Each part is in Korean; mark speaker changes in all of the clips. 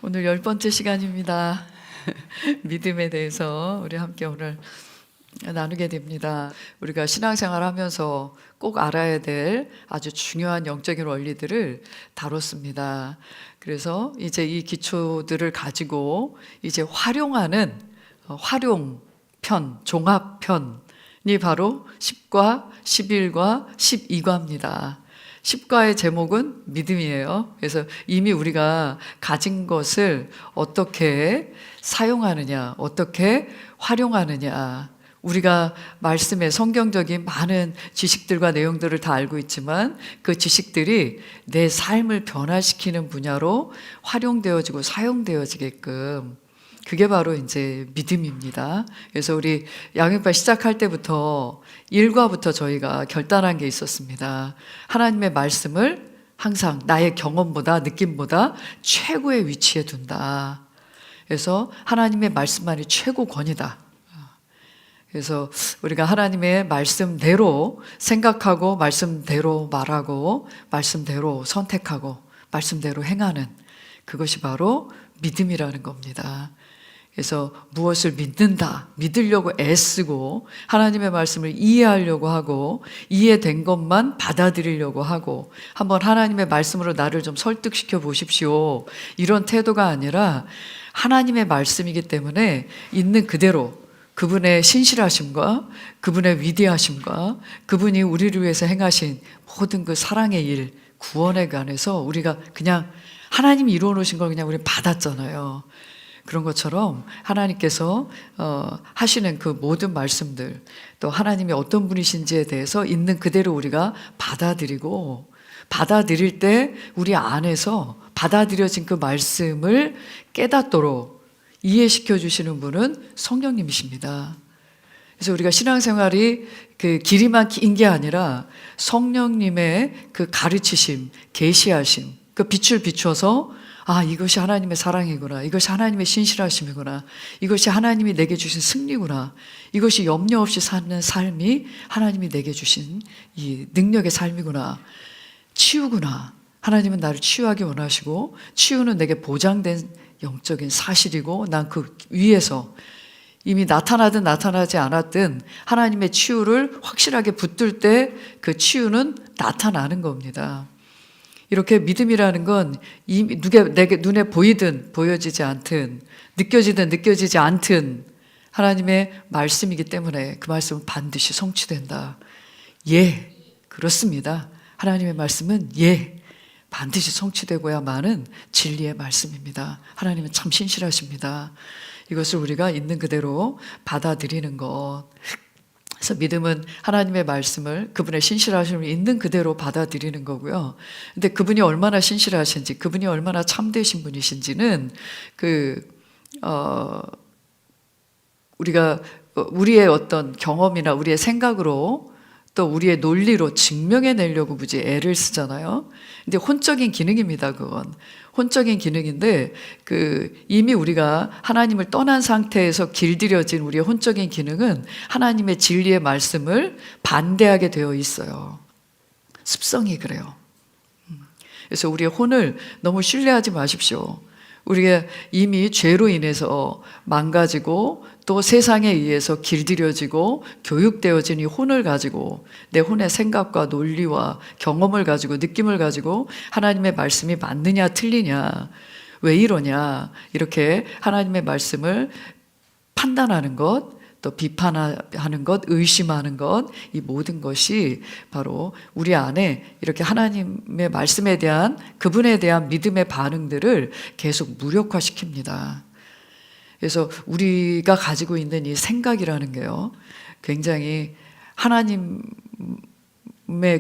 Speaker 1: 오늘 10번째 시간입니다. 믿음에 대해서 우리 함께 오늘 나누게 됩니다. 우리가 신앙생활 하면서 꼭 알아야 될 아주 중요한 영적인 원리들을 다뤘습니다. 그래서 이제 이 기초들을 가지고 이제 활용하는 활용편, 종합편이 바로 10과 11과 12과입니다. 10과의 제목은 믿음이에요. 그래서 이미 우리가 가진 것을 어떻게 사용하느냐, 어떻게 활용하느냐. 우리가 말씀의 성경적인 많은 지식들과 내용들을 다 알고 있지만 그 지식들이 내 삶을 변화시키는 분야로 활용되어지고 사용되어지게끔, 그게 바로 이제 믿음입니다. 그래서 우리 양육반 시작할 때부터 1과부터 저희가 결단한 게 있었습니다. 하나님의 말씀을 항상 나의 경험보다 느낌보다 최고의 위치에 둔다. 그래서 하나님의 말씀만이 최고권이다. 그래서 우리가 하나님의 말씀대로 생각하고 말씀대로 말하고 말씀대로 선택하고 말씀대로 행하는, 그것이 바로 믿음이라는 겁니다. 그래서 무엇을 믿는다, 믿으려고 애쓰고 하나님의 말씀을 이해하려고 하고 이해된 것만 받아들이려고 하고, 한번 하나님의 말씀으로 나를 좀 설득시켜 보십시오, 이런 태도가 아니라 하나님의 말씀이기 때문에 있는 그대로 그분의 신실하심과 그분의 위대하심과 그분이 우리를 위해서 행하신 모든 그 사랑의 일, 구원에 관해서 우리가 그냥 하나님이 이루어 놓으신 걸 그냥 우리 받았잖아요. 그런 것처럼 하나님께서 하시는 그 모든 말씀들, 또 하나님이 어떤 분이신지에 대해서 있는 그대로 우리가 받아들이고, 받아들일 때 우리 안에서 받아들여진 그 말씀을 깨닫도록 이해시켜 주시는 분은 성령님이십니다. 그래서 우리가 신앙생활이 그 길이만 긴 게 아니라 성령님의 그 가르치심, 계시하심, 그 빛을 비춰서 이것이 하나님의 사랑이구나, 이것이 하나님의 신실하심이구나, 이것이 하나님이 내게 주신 승리구나, 이것이 염려 없이 사는 삶이 하나님이 내게 주신 이 능력의 삶이구나, 치유구나, 하나님은 나를 치유하기 원하시고 치유는 내게 보장된 영적인 사실이고, 난 그 위에서 이미 나타나든 나타나지 않았든 하나님의 치유를 확실하게 붙들 때 그 치유는 나타나는 겁니다. 이렇게 믿음이라는 건 이미 내게 눈에 보이든 보여지지 않든 느껴지든 느껴지지 않든 하나님의 말씀이기 때문에 그 말씀은 반드시 성취된다. 예, 그렇습니다. 하나님의 말씀은 반드시 성취되고야만은 진리의 말씀입니다. 하나님은 참 신실하십니다. 이것을 우리가 있는 그대로 받아들이는 것. 그래서 믿음은 하나님의 말씀을, 그분의 신실하심을 있는 그대로 받아들이는 거고요. 근데 그분이 얼마나 신실하신지, 그분이 얼마나 참되신 분이신지는 우리가 우리의 어떤 경험이나 우리의 생각으로 또 우리의 논리로 증명해내려고 무지 애를 쓰잖아요. 근데 혼적인 기능입니다, 그건. 혼적인 기능인데, 이미 우리가 하나님을 떠난 상태에서 길들여진 우리의 혼적인 기능은 하나님의 진리의 말씀을 반대하게 되어 있어요. 습성이 그래요. 그래서 우리의 혼을 너무 신뢰하지 마십시오. 우리가 이미 죄로 인해서 망가지고 또 세상에 의해서 길들여지고 교육되어진 이 혼을 가지고, 내 혼의 생각과 논리와 경험을 가지고 느낌을 가지고 하나님의 말씀이 맞느냐 틀리냐, 왜 이러냐, 이렇게 하나님의 말씀을 판단하는 것, 또 비판하는 것, 의심하는 것, 이 모든 것이 바로 우리 안에 이렇게 하나님의 말씀에 대한, 그분에 대한 믿음의 반응들을 계속 무력화시킵니다. 그래서 우리가 가지고 있는 이 생각이라는 게요, 굉장히 하나님의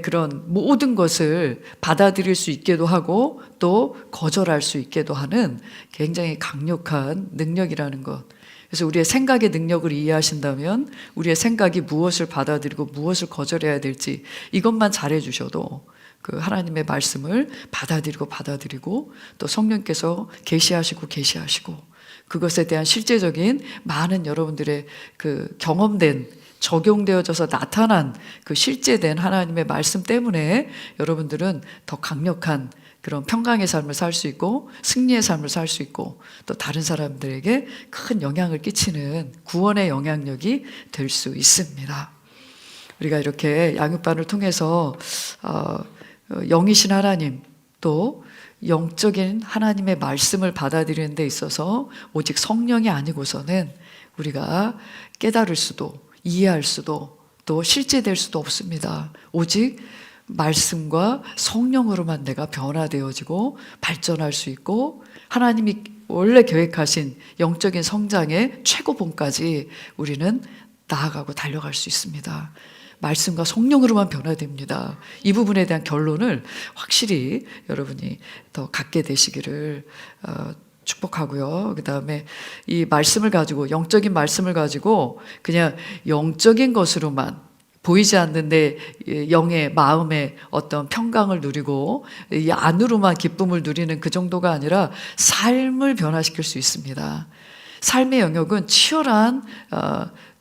Speaker 1: 그런 모든 것을 받아들일 수 있게도 하고 또 거절할 수 있게도 하는 굉장히 강력한 능력이라는 것. 그래서 우리의 생각의 능력을 이해하신다면 우리의 생각이 무엇을 받아들이고 무엇을 거절해야 될지 이것만 잘해 주셔도 그 하나님의 말씀을 받아들이고 또 성령께서 계시하시고 그것에 대한 실제적인 많은 여러분들의 그 경험된, 적용되어져서 나타난 그 실제된 하나님의 말씀 때문에 여러분들은 더 강력한 그런 평강의 삶을 살 수 있고 승리의 삶을 살 수 있고 또 다른 사람들에게 큰 영향을 끼치는 구원의 영향력이 될 수 있습니다. 우리가 이렇게 양육반을 통해서 영이신 하나님 또 영적인 하나님의 말씀을 받아들이는 데 있어서 오직 성령이 아니고서는 우리가 깨달을 수도 이해할 수도 또 실제될 수도 없습니다. 오직 말씀과 성령으로만 내가 변화되어지고 발전할 수 있고 하나님이 원래 계획하신 영적인 성장의 최고봉까지 우리는 나아가고 달려갈 수 있습니다. 말씀과 성령으로만 변화됩니다. 이 부분에 대한 결론을 확실히 여러분이 더 갖게 되시기를 축복하고요. 그 다음에 이 말씀을 가지고 영적인 말씀을 가지고 그냥 영적인 것으로만 보이지 않는데 영의 마음의 어떤 평강을 누리고 이 안으로만 기쁨을 누리는 그 정도가 아니라 삶을 변화시킬 수 있습니다. 삶의 영역은 치열한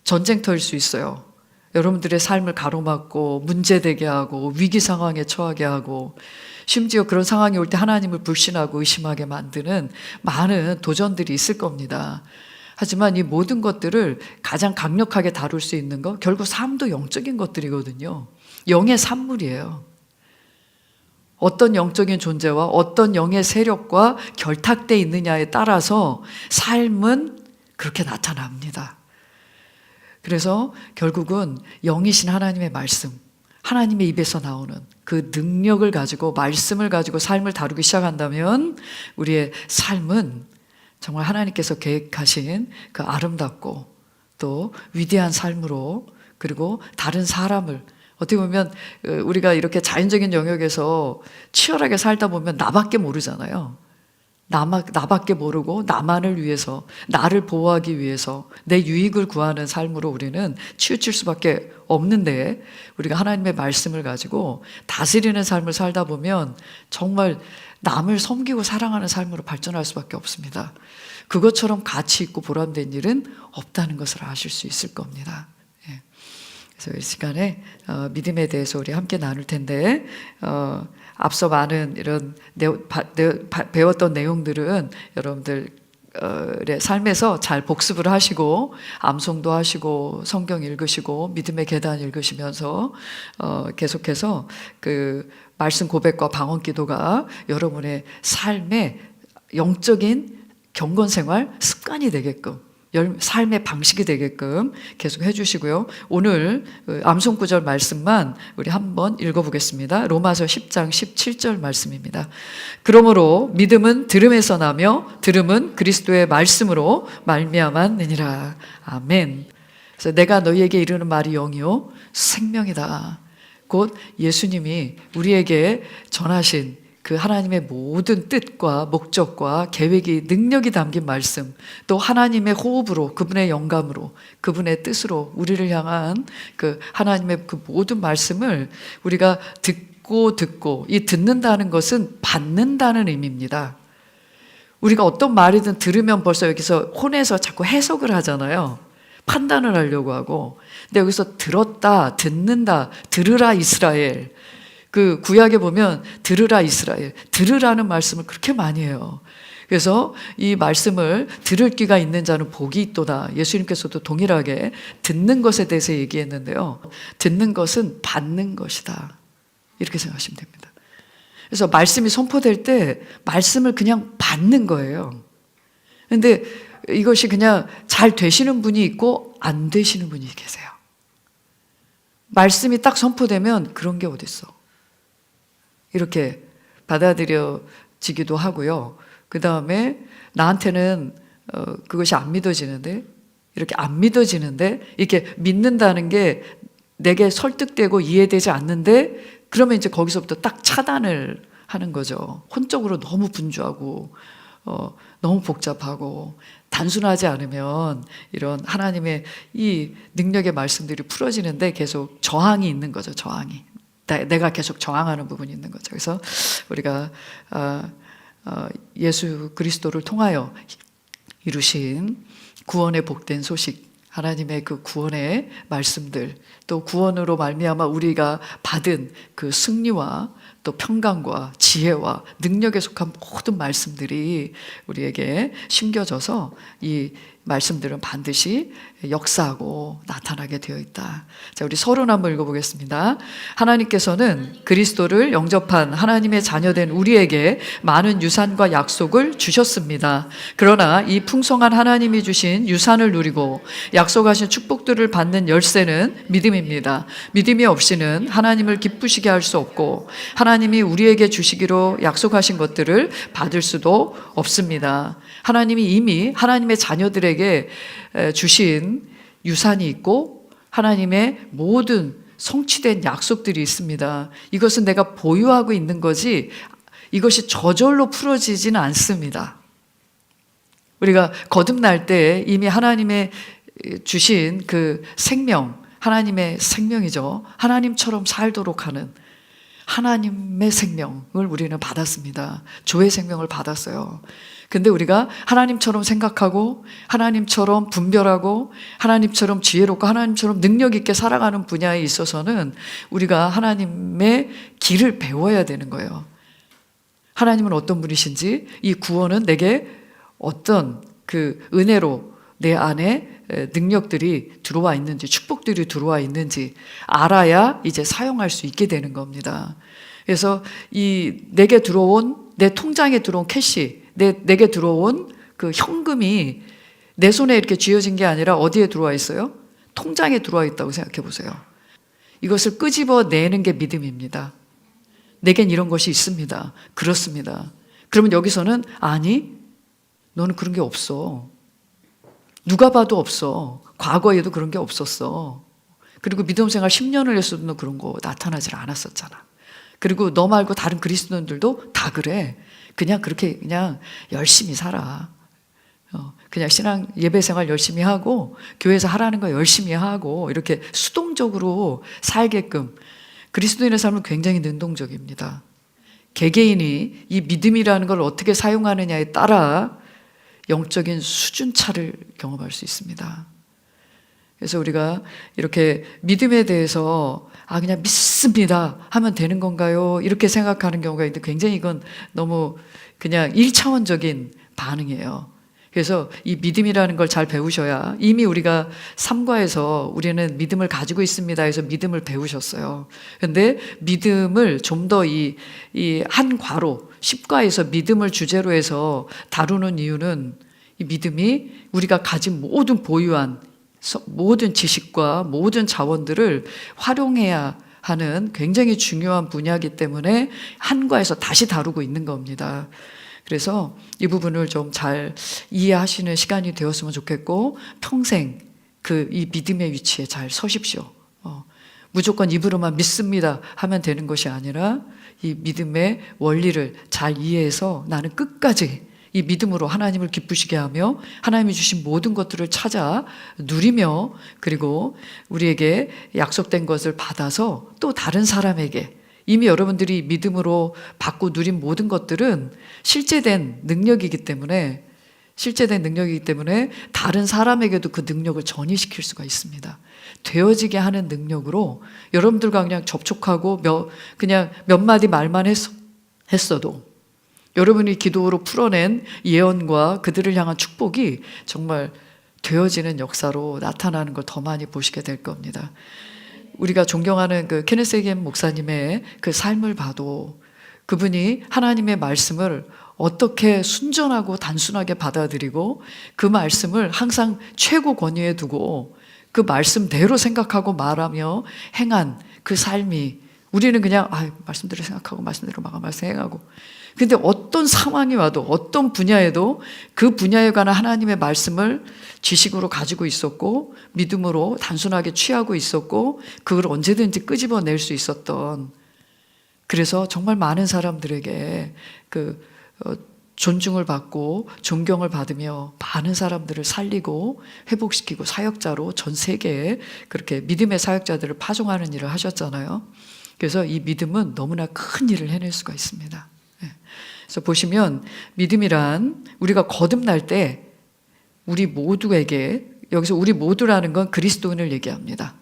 Speaker 1: 전쟁터일 수 있어요. 여러분들의 삶을 가로막고 문제되게 하고 위기 상황에 처하게 하고 심지어 그런 상황이 올 때 하나님을 불신하고 의심하게 만드는 많은 도전들이 있을 겁니다. 하지만 이 모든 것들을 가장 강력하게 다룰 수 있는 거 결국 삶도 영적인 것들이거든요. 영의 산물이에요. 어떤 영적인 존재와 어떤 영의 세력과 결탁되어 있느냐에 따라서 삶은 그렇게 나타납니다. 그래서 결국은 영이신 하나님의 말씀, 하나님의 입에서 나오는 그 능력을 가지고 말씀을 가지고 삶을 다루기 시작한다면 우리의 삶은 정말 하나님께서 계획하신 그 아름답고 또 위대한 삶으로 그리고 다른 사람을 어떻게 보면 우리가 이렇게 자연적인 영역에서 치열하게 살다 보면 나밖에 모르잖아요. 나밖에 모르고 나만을 위해서 나를 보호하기 위해서 내 유익을 구하는 삶으로 우리는 치우칠 수밖에 없는데 우리가 하나님의 말씀을 가지고 다스리는 삶을 살다 보면 정말 남을 섬기고 사랑하는 삶으로 발전할 수밖에 없습니다. 그것처럼 가치 있고 보람된 일은 없다는 것을 아실 수 있을 겁니다. 그래서 이 시간에 믿음에 대해서 우리 함께 나눌 텐데 앞서 많은 이런 배웠던 내용들은 여러분들의 삶에서 잘 복습을 하시고 암송도 하시고 성경 읽으시고 믿음의 계단 읽으시면서 계속해서 그 말씀 고백과 방언 기도가 여러분의 삶의 영적인 경건생활 습관이 되게끔 삶의 방식이 되게끔 계속 해주시고요. 오늘 암송 구절 말씀만 우리 한번 읽어보겠습니다. 로마서 10장 17절 말씀입니다. 그러므로 믿음은 들음에서 나며 들음은 그리스도의 말씀으로 말미암았느니라. 아멘. 그래서 내가 너희에게 이르는 말이 영이요 생명이다. 곧 예수님이 우리에게 전하신 그 하나님의 모든 뜻과 목적과 계획이 능력이 담긴 말씀 또 하나님의 호흡으로 그분의 영감으로 그분의 뜻으로 우리를 향한 그 하나님의 그 모든 말씀을 우리가 듣고 이 듣는다는 것은 받는다는 의미입니다. 우리가 어떤 말이든 들으면 벌써 여기서 혼에서 자꾸 해석을 하잖아요. 판단을 하려고 하고 근데 여기서 들었다 듣는다 들으라 이스라엘 그 구약에 보면 들으라 이스라엘 들으라는 말씀을 그렇게 많이 해요. 그래서 이 말씀을 들을 귀가 있는 자는 복이 있도다. 예수님께서도 동일하게 듣는 것에 대해서 얘기했는데요. 듣는 것은 받는 것이다. 이렇게 생각하시면 됩니다. 그래서 말씀이 선포될 때 말씀을 그냥 받는 거예요. 그런데 이것이 그냥 잘 되시는 분이 있고 안 되시는 분이 계세요. 말씀이 딱 선포되면 그런 게 어딨어. 이렇게 받아들여지기도 하고요. 그 다음에 나한테는 그것이 안 믿어지는데 이렇게 안 믿어지는데 이렇게 믿는다는 게 내게 설득되고 이해되지 않는데 그러면 이제 거기서부터 딱 차단을 하는 거죠. 혼적으로 너무 분주하고 너무 복잡하고 단순하지 않으면 이런 하나님의 이 능력의 말씀들이 풀어지는데 계속 저항이 있는 거죠. 저항이. 내가 계속 저항하는 부분이 있는 거죠. 그래서 우리가 예수 그리스도를 통하여 이루신 구원의 복된 소식 하나님의 그 구원의 말씀들, 또 구원으로 말미암아 우리가 받은 그 승리와 또 평강과 지혜와 능력에 속한 모든 말씀들이 우리에게 심겨져서 이 말씀들은 반드시 역사하고 나타나게 되어 있다. 자, 우리 서론 한번 읽어보겠습니다. 하나님께서는 그리스도를 영접한 하나님의 자녀된 우리에게 많은 유산과 약속을 주셨습니다. 그러나 이 풍성한 하나님이 주신 유산을 누리고 약속하신 축복들을 받는 열쇠는 믿음입니다. 믿음이 없이는 하나님을 기쁘시게 할 수 없고 하나님이 우리에게 주시기로 약속하신 것들을 받을 수도 없습니다. 하나님이 이미 하나님의 자녀들에게 주신 유산이 있고 하나님의 모든 성취된 약속들이 있습니다. 이것은 내가 보유하고 있는 거지 이것이 저절로 풀어지지는 않습니다. 우리가 거듭날 때 이미 하나님의 주신 그 생명, 하나님의 생명이죠. 하나님처럼 살도록 하는 하나님의 생명을 우리는 받았습니다. 조의 생명을 받았어요. 근데 우리가 하나님처럼 생각하고 하나님처럼 분별하고 하나님처럼 지혜롭고 하나님처럼 능력 있게 살아가는 분야에 있어서는 우리가 하나님의 길을 배워야 되는 거예요. 하나님은 어떤 분이신지, 이 구원은 내게 어떤 그 은혜로 내 안에 능력들이 들어와 있는지, 축복들이 들어와 있는지 알아야 이제 사용할 수 있게 되는 겁니다. 그래서 이 내게 들어온, 내 통장에 들어온 캐시, 내게 들어온 그 현금이 내 손에 이렇게 쥐어진 게 아니라 어디에 들어와 있어요? 통장에 들어와 있다고 생각해 보세요. 이것을 끄집어내는 게 믿음입니다. 내겐 이런 것이 있습니다. 그렇습니다. 그러면 여기서는 아니, 너는 그런 게 없어. 누가 봐도 없어. 과거에도 그런 게 없었어. 그리고 믿음 생활 10년을 했어도 너 그런 거 나타나질 않았었잖아. 그리고 너 말고 다른 그리스도인들도 다 그래. 그냥 그렇게 그냥 열심히 살아. 그냥 신앙 예배 생활 열심히 하고 교회에서 하라는 거 열심히 하고 이렇게 수동적으로 살게끔. 그리스도인의 삶은 굉장히 능동적입니다. 개개인이 이 믿음이라는 걸 어떻게 사용하느냐에 따라 영적인 수준차를 경험할 수 있습니다. 그래서 우리가 이렇게 믿음에 대해서 그냥 믿습니다 하면 되는 건가요? 이렇게 생각하는 경우가 있는데 굉장히 이건 너무 그냥 1차원적인 반응이에요. 그래서 이 믿음이라는 걸 잘 배우셔야, 이미 우리가 3과에서 우리는 믿음을 가지고 있습니다 해서 믿음을 배우셨어요. 그런데 믿음을 좀 더 이 한 과로 10과에서 믿음을 주제로 해서 다루는 이유는 이 믿음이 우리가 가진 모든 보유한 모든 지식과 모든 자원들을 활용해야 하는 굉장히 중요한 분야이기 때문에 한과에서 다시 다루고 있는 겁니다. 그래서 이 부분을 좀 잘 이해하시는 시간이 되었으면 좋겠고 평생 이 믿음의 위치에 잘 서십시오. 무조건 입으로만 믿습니다 하면 되는 것이 아니라 이 믿음의 원리를 잘 이해해서 나는 끝까지 이 믿음으로 하나님을 기쁘시게 하며 하나님이 주신 모든 것들을 찾아 누리며 그리고 우리에게 약속된 것을 받아서 또 다른 사람에게, 이미 여러분들이 믿음으로 받고 누린 모든 것들은 실제된 능력이기 때문에 다른 사람에게도 그 능력을 전이시킬 수가 있습니다. 되어지게 하는 능력으로 여러분들과 그냥 접촉하고 그냥 몇 마디 말만 했어도 여러분이 기도로 풀어낸 예언과 그들을 향한 축복이 정말 되어지는 역사로 나타나는 걸 더 많이 보시게 될 겁니다. 우리가 존경하는 그 케네스 헤긴 목사님의 그 삶을 봐도 그분이 하나님의 말씀을 어떻게 순전하고 단순하게 받아들이고 그 말씀을 항상 최고 권위에 두고 그 말씀대로 생각하고 말하며 행한 그 삶이, 우리는 그냥 말씀대로 생각하고 말씀대로 행하고, 근데 어떤 상황이 와도 어떤 분야에도 그 분야에 관한 하나님의 말씀을 지식으로 가지고 있었고 믿음으로 단순하게 취하고 있었고 그걸 언제든지 끄집어낼 수 있었던, 그래서 정말 많은 사람들에게 존중을 받고 존경을 받으며 많은 사람들을 살리고 회복시키고 사역자로 전 세계에 그렇게 믿음의 사역자들을 파송하는 일을 하셨잖아요. 그래서 이 믿음은 너무나 큰 일을 해낼 수가 있습니다. 그래서 보시면 믿음이란 우리가 거듭날 때 우리 모두에게 여기서 우리 모두라는 건 그리스도인을 얘기합니다.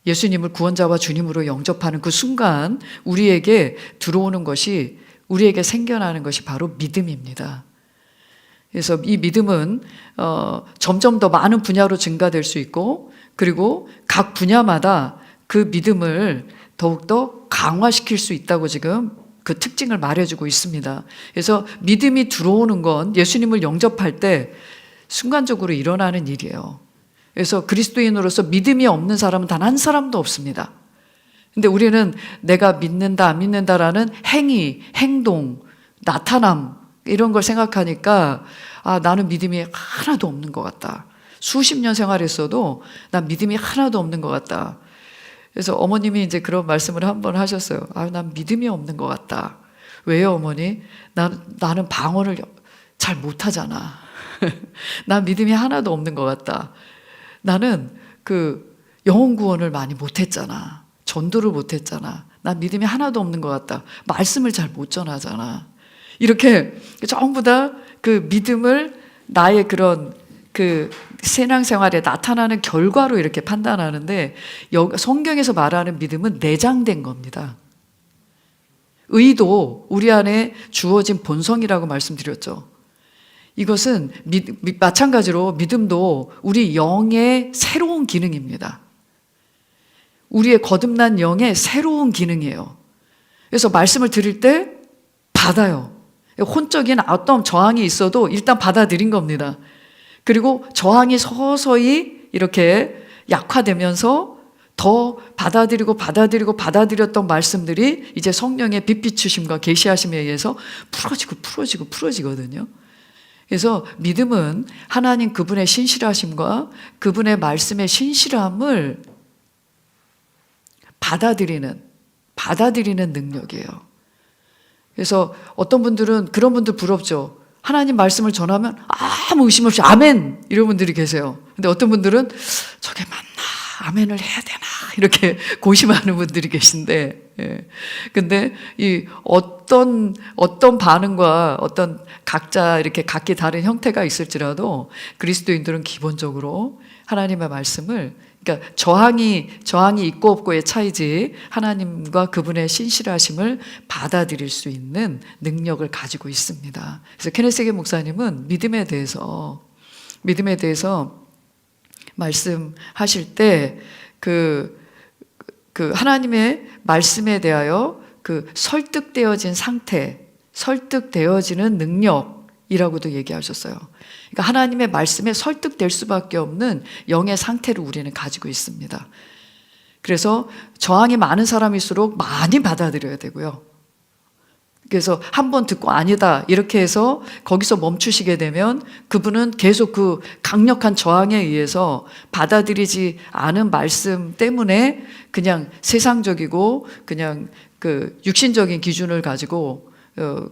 Speaker 1: 예수님을 구원자와 주님으로 영접하는 그 순간 우리에게 들어오는 것이, 우리에게 생겨나는 것이 바로 믿음입니다. 그래서 이 믿음은 점점 더 많은 분야로 증가될 수 있고, 그리고 각 분야마다 그 믿음을 더욱더 강화시킬 수 있다고 지금 그 특징을 말해주고 있습니다. 그래서 믿음이 들어오는 건 예수님을 영접할 때 순간적으로 일어나는 일이에요. 그래서 그리스도인으로서 믿음이 없는 사람은 단 한 사람도 없습니다. 근데 우리는 내가 믿는다, 안 믿는다라는 행위, 행동, 나타남, 이런 걸 생각하니까 나는 믿음이 하나도 없는 것 같다. 수십 년 생활했어도 난 믿음이 하나도 없는 것 같다. 그래서 어머님이 이제 그런 말씀을 한번 하셨어요. 난 믿음이 없는 것 같다. 왜요, 어머니? 나는 방언을 잘 못하잖아. 난 믿음이 하나도 없는 것 같다. 나는 그 영혼 구원을 많이 못했잖아. 전도를 못했잖아. 난 믿음이 하나도 없는 것 같다. 말씀을 잘 못 전하잖아. 이렇게 전부 다 그 믿음을 나의 그런 그 신앙생활에 나타나는 결과로 이렇게 판단하는데, 성경에서 말하는 믿음은 내장된 겁니다. 의도, 우리 안에 주어진 본성이라고 말씀드렸죠. 이것은 마찬가지로 믿음도 우리 영의 새로운 기능입니다. 우리의 거듭난 영의 새로운 기능이에요. 그래서 말씀을 들을 때 받아요. 혼적인 어떤 저항이 있어도 일단 받아들인 겁니다. 그리고 저항이 서서히 이렇게 약화되면서 더 받아들였던 말씀들이 이제 성령의 빛비추심과 계시하심에 의해서 풀어지거든요. 그래서 믿음은 하나님 그분의 신실하심과 그분의 말씀의 신실함을 받아들이는 능력이에요. 그래서 어떤 분들은, 그런 분들 부럽죠. 하나님 말씀을 전하면 아무 의심 없이 아멘 이런 분들이 계세요. 근데 어떤 분들은 저게 맞나, 아멘을 해야 되나, 이렇게 고심하는 분들이 계신데, 근데 이 어떤 반응과 어떤 각자 이렇게 각기 다른 형태가 있을지라도 그리스도인들은 기본적으로 하나님의 말씀을, 그러니까 저항이 있고 없고의 차이지, 하나님과 그분의 신실하심을 받아들일 수 있는 능력을 가지고 있습니다. 그래서 케네스 해게 목사님은 믿음에 대해서 말씀하실 때 그 하나님의 말씀에 대하여 그 설득되어진 상태, 설득되어지는 능력이라고도 얘기하셨어요. 그러니까 하나님의 말씀에 설득될 수밖에 없는 영의 상태를 우리는 가지고 있습니다. 그래서 저항이 많은 사람일수록 많이 받아들여야 되고요. 그래서 한 번 듣고 아니다 이렇게 해서 거기서 멈추시게 되면 그분은 계속 그 강력한 저항에 의해서 받아들이지 않은 말씀 때문에 그냥 세상적이고 그냥 그 육신적인 기준을 가지고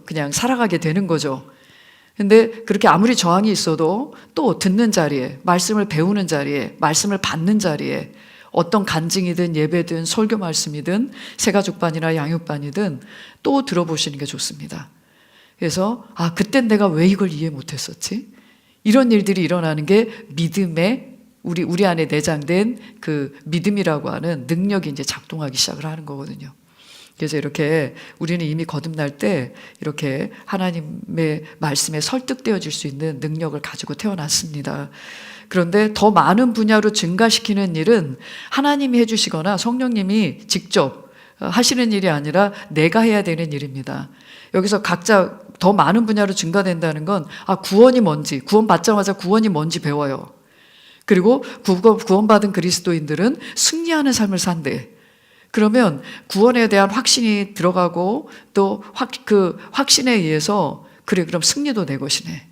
Speaker 1: 그냥 살아가게 되는 거죠. 근데 그렇게 아무리 저항이 있어도 또 듣는 자리에, 말씀을 배우는 자리에, 말씀을 받는 자리에, 어떤 간증이든 예배든 설교 말씀이든 새가족반이나 양육반이든 또 들어보시는 게 좋습니다. 그래서 그땐 내가 왜 이걸 이해 못했었지? 이런 일들이 일어나는 게 믿음의, 우리 안에 내장된 그 믿음이라고 하는 능력이 이제 작동하기 시작을 하는 거거든요. 그래서 이렇게 우리는 이미 거듭날 때 이렇게 하나님의 말씀에 설득되어질 수 있는 능력을 가지고 태어났습니다. 그런데 더 많은 분야로 증가시키는 일은 하나님이 해주시거나 성령님이 직접 하시는 일이 아니라 내가 해야 되는 일입니다. 여기서 각자 더 많은 분야로 증가된다는 건 구원이 뭔지, 구원받자마자 구원이 뭔지 배워요. 그리고 구원받은 그리스도인들은 승리하는 삶을 산대. 그러면 구원에 대한 확신이 들어가고 또 그 확신에 의해서 그럼 승리도 내 것이네.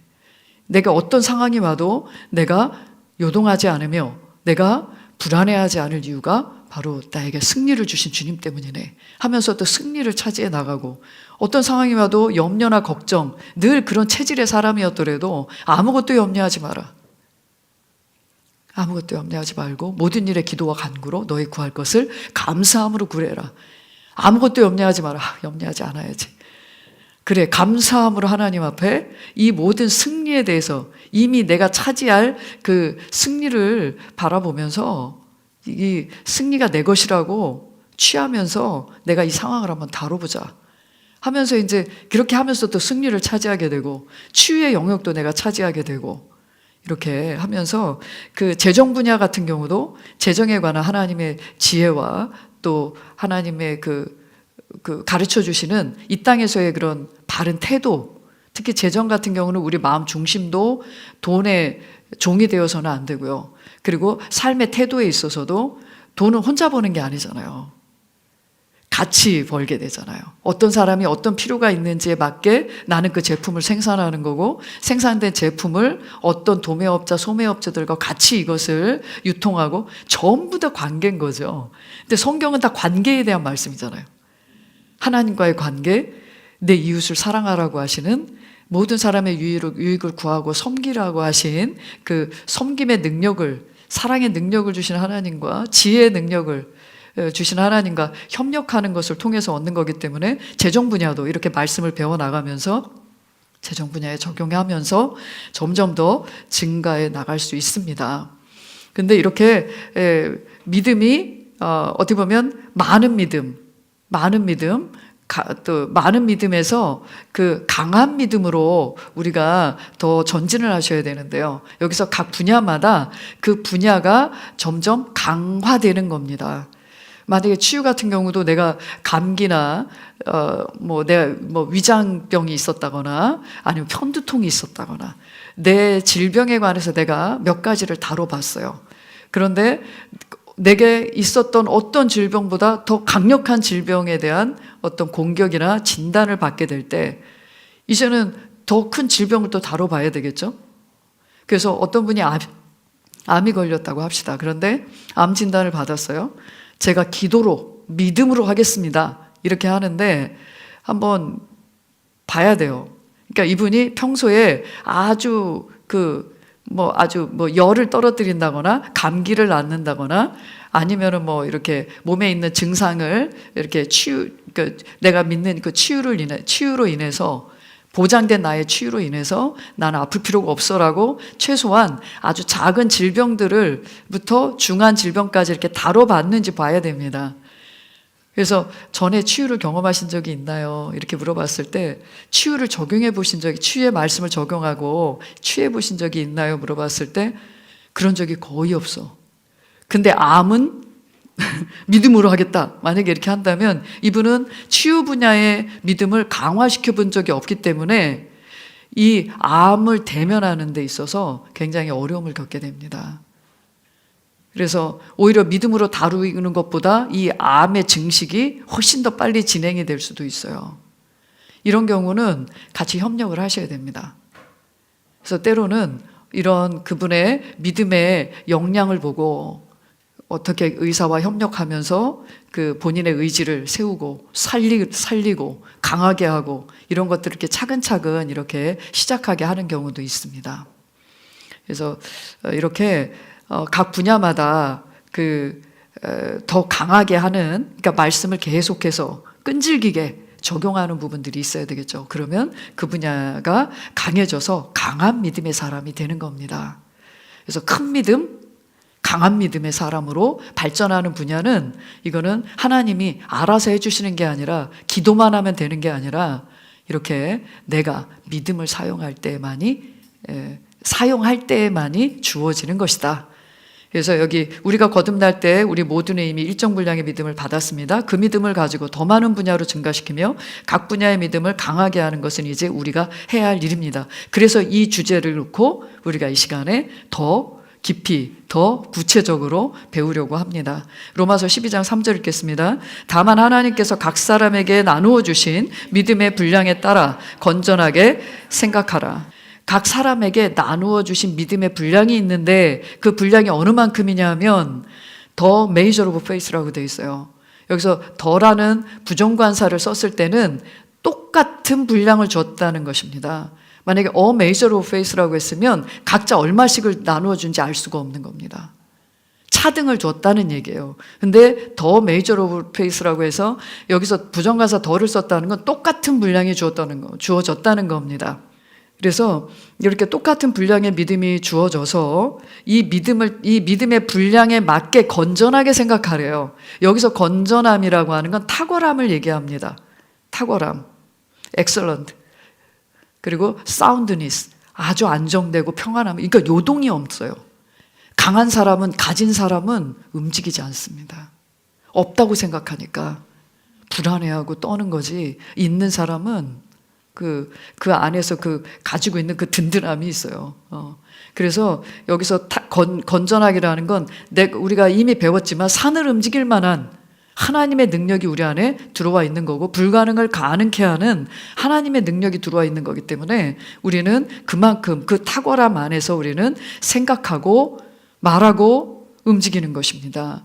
Speaker 1: 내가 어떤 상황이 와도 내가 요동하지 않으며 내가 불안해하지 않을 이유가 바로 나에게 승리를 주신 주님 때문이네 하면서 또 승리를 차지해 나가고, 어떤 상황이 와도 염려나 걱정, 늘 그런 체질의 사람이었더라도 아무것도 염려하지 마라. 아무것도 염려하지 말고 모든 일에 기도와 간구로 너희 구할 것을 감사함으로 구해라. 아무것도 염려하지 마라. 염려하지 않아야지. 그래, 감사함으로 하나님 앞에 이 모든 승리에 대해서 이미 내가 차지할 그 승리를 바라보면서 이 승리가 내 것이라고 취하면서 내가 이 상황을 한번 다뤄보자 하면서 이제 그렇게 하면서 또 승리를 차지하게 되고 치유의 영역도 내가 차지하게 되고 이렇게 하면서 그 재정 분야 같은 경우도 재정에 관한 하나님의 지혜와 또 하나님의 그 가르쳐 주시는 이 땅에서의 그런 바른 태도, 특히 재정 같은 경우는 우리 마음 중심도 돈의 종이 되어서는 안 되고요. 그리고 삶의 태도에 있어서도 돈은 혼자 버는 게 아니잖아요. 같이 벌게 되잖아요. 어떤 사람이 어떤 필요가 있는지에 맞게 나는 그 제품을 생산하는 거고 생산된 제품을 어떤 도매업자, 소매업자들과 같이 이것을 유통하고 전부 다 관계인 거죠. 근데 성경은 다 관계에 대한 말씀이잖아요. 하나님과의 관계, 내 이웃을 사랑하라고 하시는 모든 사람의 유익을 구하고 섬기라고 하신 그 섬김의 능력을, 사랑의 능력을 주시는 하나님과 지혜의 능력을 주신 하나님과 협력하는 것을 통해서 얻는 거기 때문에 재정 분야도 이렇게 말씀을 배워나가면서 재정 분야에 적용하면서 점점 더 증가해 나갈 수 있습니다. 근데 이렇게 믿음이 어떻게 보면 많은 믿음, 또 많은 믿음에서 그 강한 믿음으로 우리가 더 전진을 하셔야 되는데요. 여기서 각 분야마다 그 분야가 점점 강화되는 겁니다. 만약에 치유 같은 경우도 내가 감기나 내가 위장병이 있었다거나 아니면 편두통이 있었다거나 내 질병에 관해서 내가 몇 가지를 다뤄봤어요. 그런데 내게 있었던 어떤 질병보다 더 강력한 질병에 대한 어떤 공격이나 진단을 받게 될 때 이제는 더 큰 질병을 또 다뤄봐야 되겠죠. 그래서 어떤 분이 암이 걸렸다고 합시다. 그런데 암 진단을 받았어요. 제가 기도로 믿음으로 하겠습니다. 이렇게 하는데 한번 봐야 돼요. 그러니까 이분이 평소에 아주 열을 떨어뜨린다거나 감기를 낫는다거나 아니면은 이렇게 몸에 있는 증상을 이렇게 내가 믿는 그 치유로 인해서 보장된 나의 치유로 인해서 나는 아플 필요가 없어라고 최소한 아주 작은 질병들을부터 중한 질병까지 이렇게 다뤄봤는지 봐야 됩니다. 그래서 전에 치유를 경험하신 적이 있나요? 이렇게 물어봤을 때 치유를 적용해 보신 적이, 치유의 말씀을 적용하고 취해 보신 적이 있나요? 물어봤을 때 그런 적이 거의 없어. 근데 암은 믿음으로 하겠다. 만약에 이렇게 한다면 이분은 치유 분야의 믿음을 강화시켜 본 적이 없기 때문에 이 암을 대면하는 데 있어서 굉장히 어려움을 겪게 됩니다. 그래서 오히려 믿음으로 다루는 것보다 이 암의 증식이 훨씬 더 빨리 진행이 될 수도 있어요. 이런 경우는 같이 협력을 하셔야 됩니다. 그래서 때로는 이런 그분의 믿음의 역량을 보고 어떻게 의사와 협력하면서 그 본인의 의지를 세우고 살리고 강하게 하고 이런 것들을 이렇게 차근차근 이렇게 시작하게 하는 경우도 있습니다. 그래서 이렇게 각 분야마다 더 강하게 하는, 그러니까 말씀을 계속해서 끈질기게 적용하는 부분들이 있어야 되겠죠. 그러면 그 분야가 강해져서 강한 믿음의 사람이 되는 겁니다. 그래서 큰 믿음, 강한 믿음의 사람으로 발전하는 분야는 이거는 하나님이 알아서 해주시는 게 아니라 기도만 하면 되는 게 아니라 이렇게 내가 믿음을 사용할 때에만이 주어지는 것이다. 그래서 여기 우리가 거듭날 때 우리 모두는 이미 일정 분량의 믿음을 받았습니다. 그 믿음을 가지고 더 많은 분야로 증가시키며 각 분야의 믿음을 강하게 하는 것은 이제 우리가 해야 할 일입니다. 그래서 이 주제를 놓고 우리가 이 시간에 더 깊이 더 구체적으로 배우려고 합니다. 로마서 12장 3절 읽겠습니다. 다만 하나님께서 각 사람에게 나누어 주신 믿음의 분량에 따라 건전하게 생각하라. 각 사람에게 나누어 주신 믿음의 분량이 있는데 그 분량이 어느 만큼이냐 하면 더 메이저 오브 페이스라고 되어 있어요. 여기서 더라는 부정관사를 썼을 때는 똑같은 분량을 줬다는 것입니다. 만약에 메이저 오브 페이스라고 했으면 각자 얼마씩을 나누어 준지 알 수가 없는 겁니다. 차등을 줬다는 얘기예요. 근데 더 메이저 오브 페이스라고 해서 여기서 부정가사 더를 썼다는 건 똑같은 분량이 주어졌다는 겁니다. 그래서 이렇게 똑같은 분량의 믿음이 주어져서 이 믿음의 분량에 맞게 건전하게 생각하래요. 여기서 건전함이라고 하는 건 탁월함을 얘기합니다. 탁월함, excellent. 그리고 soundness, 아주 안정되고 평안함. 그러니까 요동이 없어요. 강한 사람은, 가진 사람은 움직이지 않습니다. 없다고 생각하니까 불안해하고 떠는 거지, 있는 사람은 그 안에서 가지고 있는 그 든든함이 있어요. 그래서 여기서 건전하기라는 건 우리가 이미 배웠지만 산을 움직일 만한 하나님의 능력이 우리 안에 들어와 있는 거고, 불가능을 가능케 하는 하나님의 능력이 들어와 있는 거기 때문에 우리는 그만큼 그 탁월함 안에서 우리는 생각하고 말하고 움직이는 것입니다.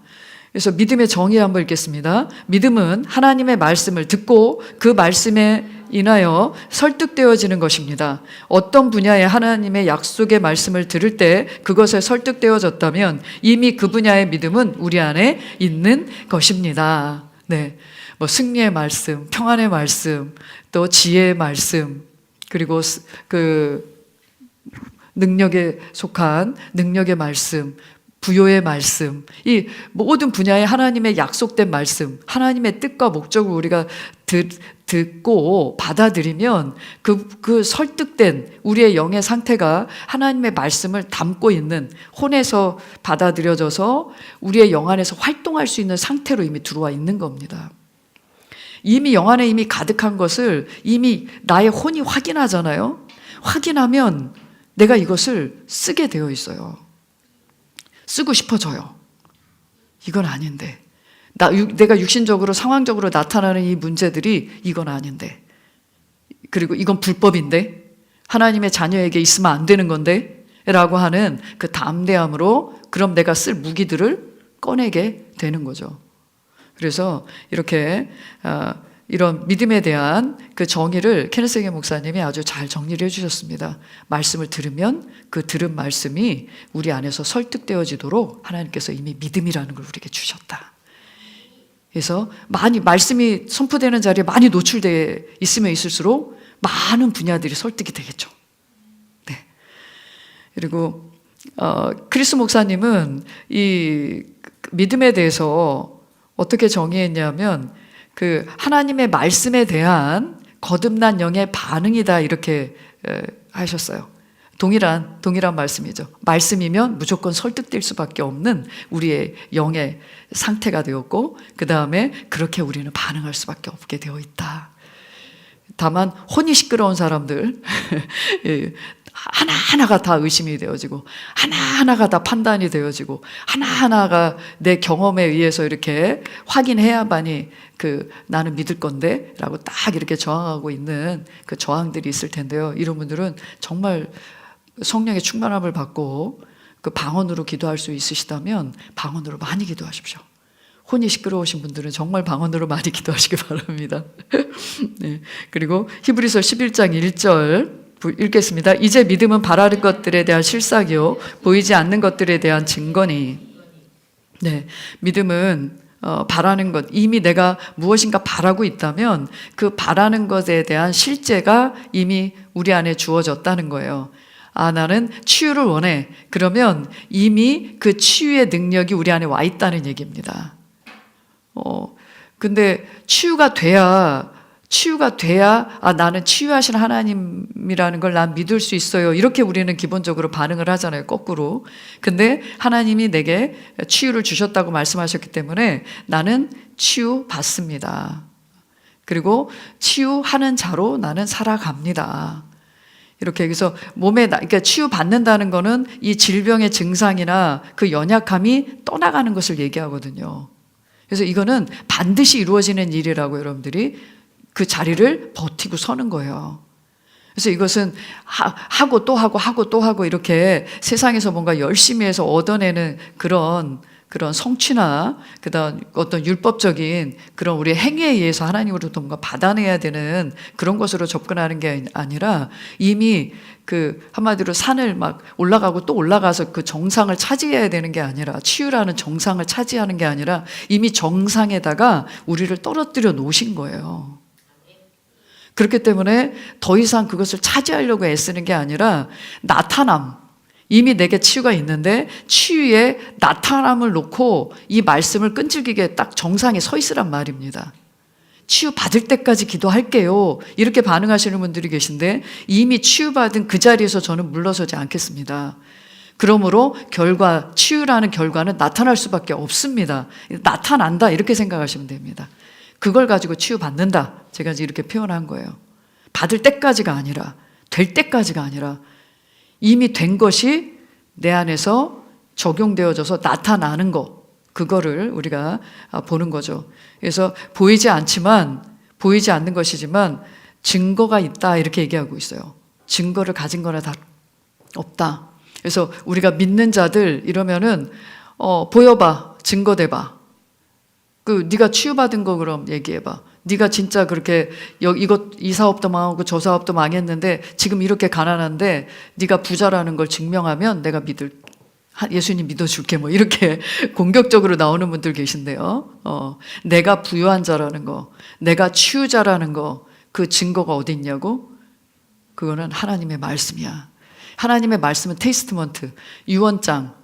Speaker 1: 그래서 믿음의 정의 한번 읽겠습니다. 믿음은 하나님의 말씀을 듣고 그 말씀에 인하여 설득되어지는 것입니다. 어떤 분야의 하나님의 약속의 말씀을 들을 때 그것에 설득되어졌다면 이미 그 분야의 믿음은 우리 안에 있는 것입니다. 네, 뭐 승리의 말씀, 평안의 말씀, 또 지혜의 말씀, 그리고 그 능력에 속한 능력의 말씀, 부요의 말씀, 이 모든 분야의 하나님의 약속된 말씀, 하나님의 뜻과 목적을 우리가 듣고 받아들이면 그 설득된 우리의 영의 상태가 하나님의 말씀을 담고 있는, 혼에서 받아들여져서 우리의 영 안에서 활동할 수 있는 상태로 이미 들어와 있는 겁니다. 이미 영 안에 이미 가득한 것을 이미 나의 혼이 확인하잖아요. 확인하면 내가 이것을 쓰게 되어 있어요. 쓰고 싶어져요. 이건 아닌데, 내가 육신적으로 상황적으로 나타나는 이 문제들이 이건 아닌데, 그리고 이건 불법인데, 하나님의 자녀에게 있으면 안 되는 건데 라고 하는 그 담대함으로 그럼 내가 쓸 무기들을 꺼내게 되는 거죠. 그래서 이렇게 이런 믿음에 대한 그 정의를 케네스 하긴 목사님이 아주 잘 정리를 해주셨습니다. 말씀을 들으면 그 들은 말씀이 우리 안에서 설득되어지도록 하나님께서 이미 믿음이라는 걸 우리에게 주셨다. 그래서 많이 말씀이 선포되는 자리에 많이 노출되어 있으면 있을수록 많은 분야들이 설득이 되겠죠. 네. 그리고 크리스 목사님은 이 믿음에 대해서 어떻게 정의했냐면 그 하나님의 말씀에 대한 거듭난 영의 반응이다, 이렇게 하셨어요. 동일한 말씀이죠. 말씀이면 무조건 설득될 수밖에 없는 우리의 영의 상태가 되었고, 그 다음에 그렇게 우리는 반응할 수밖에 없게 되어 있다. 다만 혼이 시끄러운 사람들 하나하나가 다 의심이 되어지고, 하나하나가 다 판단이 되어지고, 하나하나가 내 경험에 의해서 이렇게 확인해야만이 나는 믿을 건데 라고 딱 이렇게 저항하고 있는 그 저항들이 있을 텐데요. 이런 분들은 정말 성령의 충만함을 받고 그 방언으로 기도할 수 있으시다면 방언으로 많이 기도하십시오. 혼이 시끄러우신 분들은 정말 방언으로 많이 기도하시기 바랍니다. 네. 그리고 히브리서 11장 1절 읽겠습니다. 이제 믿음은 바라는 것들에 대한 실상이요 보이지 않는 것들에 대한 증거니. 네, 믿음은 바라는 것, 이미 내가 무엇인가 바라고 있다면 그 바라는 것에 대한 실제가 이미 우리 안에 주어졌다는 거예요. 아, 나는 치유를 원해. 그러면 이미 그 치유의 능력이 우리 안에 와 있다는 얘기입니다. 근데 치유가 돼야 아, 나는 치유하신 하나님이라는 걸 난 믿을 수 있어요. 이렇게 우리는 기본적으로 반응을 하잖아요, 거꾸로. 근데 하나님이 내게 치유를 주셨다고 말씀하셨기 때문에 나는 치유 받습니다. 그리고 치유하는 자로 나는 살아갑니다. 이렇게 여기서 그러니까 치유 받는다는 거는 이 질병의 증상이나 그 연약함이 떠나가는 것을 얘기하거든요. 그래서 이거는 반드시 이루어지는 일이라고 여러분들이 그 자리를 버티고 서는 거예요. 그래서 이것은 하고 또 하고 이렇게 세상에서 뭔가 열심히 해서 얻어내는 그런 그런 성취나 그다음 어떤 율법적인 그런 우리 행위에 의해서 하나님으로부터 뭔가 받아내야 되는 그런 것으로 접근하는 게 아니라 이미 그 한마디로 산을 막 올라가고 또 올라가서 그 정상을 차지해야 되는 게 아니라, 치유라는 정상을 차지하는 게 아니라 이미 정상에다가 우리를 떨어뜨려 놓으신 거예요. 그렇기 때문에 더 이상 그것을 차지하려고 애쓰는 게 아니라 나타남, 이미 내게 치유가 있는데 치유의 나타남을 놓고 이 말씀을 끈질기게 딱 정상에 서 있으란 말입니다. 치유 받을 때까지 기도할게요, 이렇게 반응하시는 분들이 계신데 이미 치유받은 그 자리에서 저는 물러서지 않겠습니다. 그러므로 치유라는 결과는 나타날 수밖에 없습니다. 나타난다, 이렇게 생각하시면 됩니다. 그걸 가지고 치유받는다, 제가 이렇게 표현한 거예요. 받을 때까지가 아니라, 될 때까지가 아니라 이미 된 것이 내 안에서 적용되어져서 나타나는 거, 그거를 우리가 보는 거죠. 그래서 보이지 않는 것이지만 증거가 있다, 이렇게 얘기하고 있어요. 증거를 가진 거나 다 없다. 그래서 우리가 믿는 자들 이러면은 보여봐, 증거 대봐. 네가 치유받은 거 그럼 얘기해봐. 네가 진짜 그렇게 이 사업도 망하고 저 사업도 망했는데 지금 이렇게 가난한데 네가 부자라는 걸 증명하면 내가 예수님 믿어줄게, 뭐 이렇게 공격적으로 나오는 분들 계신데요. 내가 부유한 자라는 거, 내가 치유자라는 거, 그 증거가 어디 있냐고? 그거는 하나님의 말씀이야. 하나님의 말씀은 테이스트먼트, 유언장,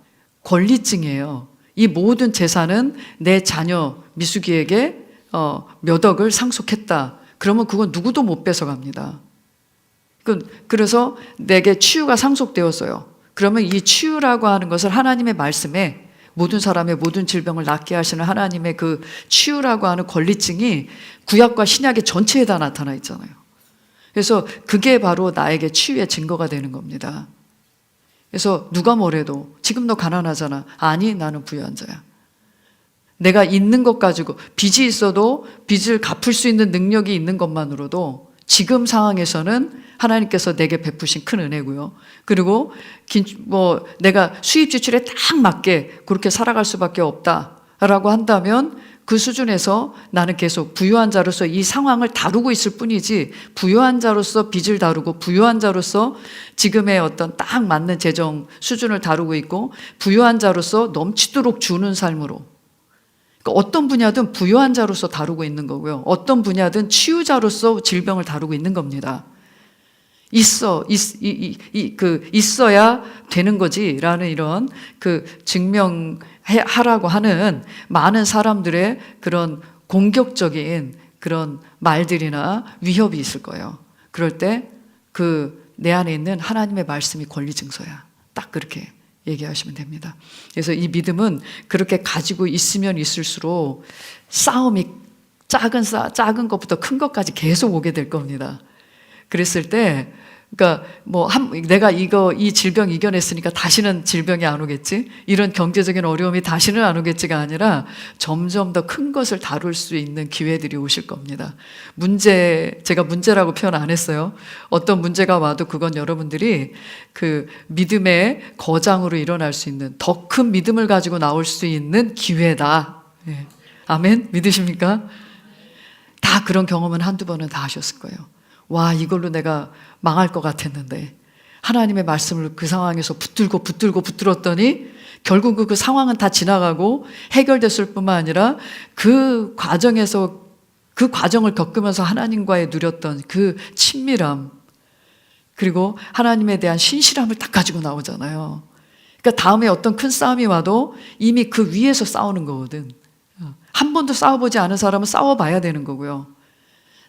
Speaker 1: 권리증이에요. 이 모든 재산은 내 자녀 미숙이에게 몇 억을 상속했다. 그러면 그건 누구도 못 뺏어갑니다. 그래서 내게 치유가 상속되었어요. 그러면 이 치유라고 하는 것을 하나님의 말씀에 모든 사람의 모든 질병을 낫게 하시는 하나님의 그 치유라고 하는 권리증이 구약과 신약의 전체에 다 나타나 있잖아요. 그래서 그게 바로 나에게 치유의 증거가 되는 겁니다. 그래서 누가 뭐래도 지금 너 가난하잖아. 아니, 나는 부유한 자야. 내가 있는 것 가지고, 빚이 있어도 빚을 갚을 수 있는 능력이 있는 것만으로도 지금 상황에서는 하나님께서 내게 베푸신 큰 은혜고요. 그리고 내가 수입 지출에 딱 맞게 그렇게 살아갈 수밖에 없다라고 한다면 그 수준에서 나는 계속 부유한 자로서 이 상황을 다루고 있을 뿐이지, 부유한 자로서 빚을 다루고 부유한 자로서 지금의 어떤 딱 맞는 재정 수준을 다루고 있고, 부유한 자로서 넘치도록 주는 삶으로, 그러니까 어떤 분야든 부유한 자로서 다루고 있는 거고요. 어떤 분야든 치유자로서 질병을 다루고 있는 겁니다. 있어야 되는 거지라는 이런 증명하라고 하는 많은 사람들의 그런 공격적인 그런 말들이나 위협이 있을 거예요. 그럴 때 내 안에 있는 하나님의 말씀이 권리 증서야. 딱 그렇게 얘기하시면 됩니다. 그래서 이 믿음은 그렇게 가지고 있으면 있을수록 싸움이 작은 것부터 큰 것까지 계속 오게 될 겁니다. 그랬을 때, 그러니까 내가 이 질병 이겨냈으니까 다시는 질병이 안 오겠지? 이런 경제적인 어려움이 다시는 안 오겠지가 아니라 점점 더 큰 것을 다룰 수 있는 기회들이 오실 겁니다. 제가 문제라고 표현 안 했어요. 어떤 문제가 와도 그건 여러분들이 그 믿음의 거장으로 일어날 수 있는, 더 큰 믿음을 가지고 나올 수 있는 기회다. 예. 아멘? 믿으십니까? 다 그런 경험은 한두 번은 다 하셨을 거예요. 와, 이걸로 내가 망할 것 같았는데 하나님의 말씀을 그 상황에서 붙들었더니 결국 그 상황은 다 지나가고 해결됐을 뿐만 아니라 그 과정을 겪으면서 하나님과의 누렸던 그 친밀함, 그리고 하나님에 대한 신실함을 딱 가지고 나오잖아요. 그러니까 다음에 어떤 큰 싸움이 와도 이미 그 위에서 싸우는 거거든. 한 번도 싸워보지 않은 사람은 싸워봐야 되는 거고요.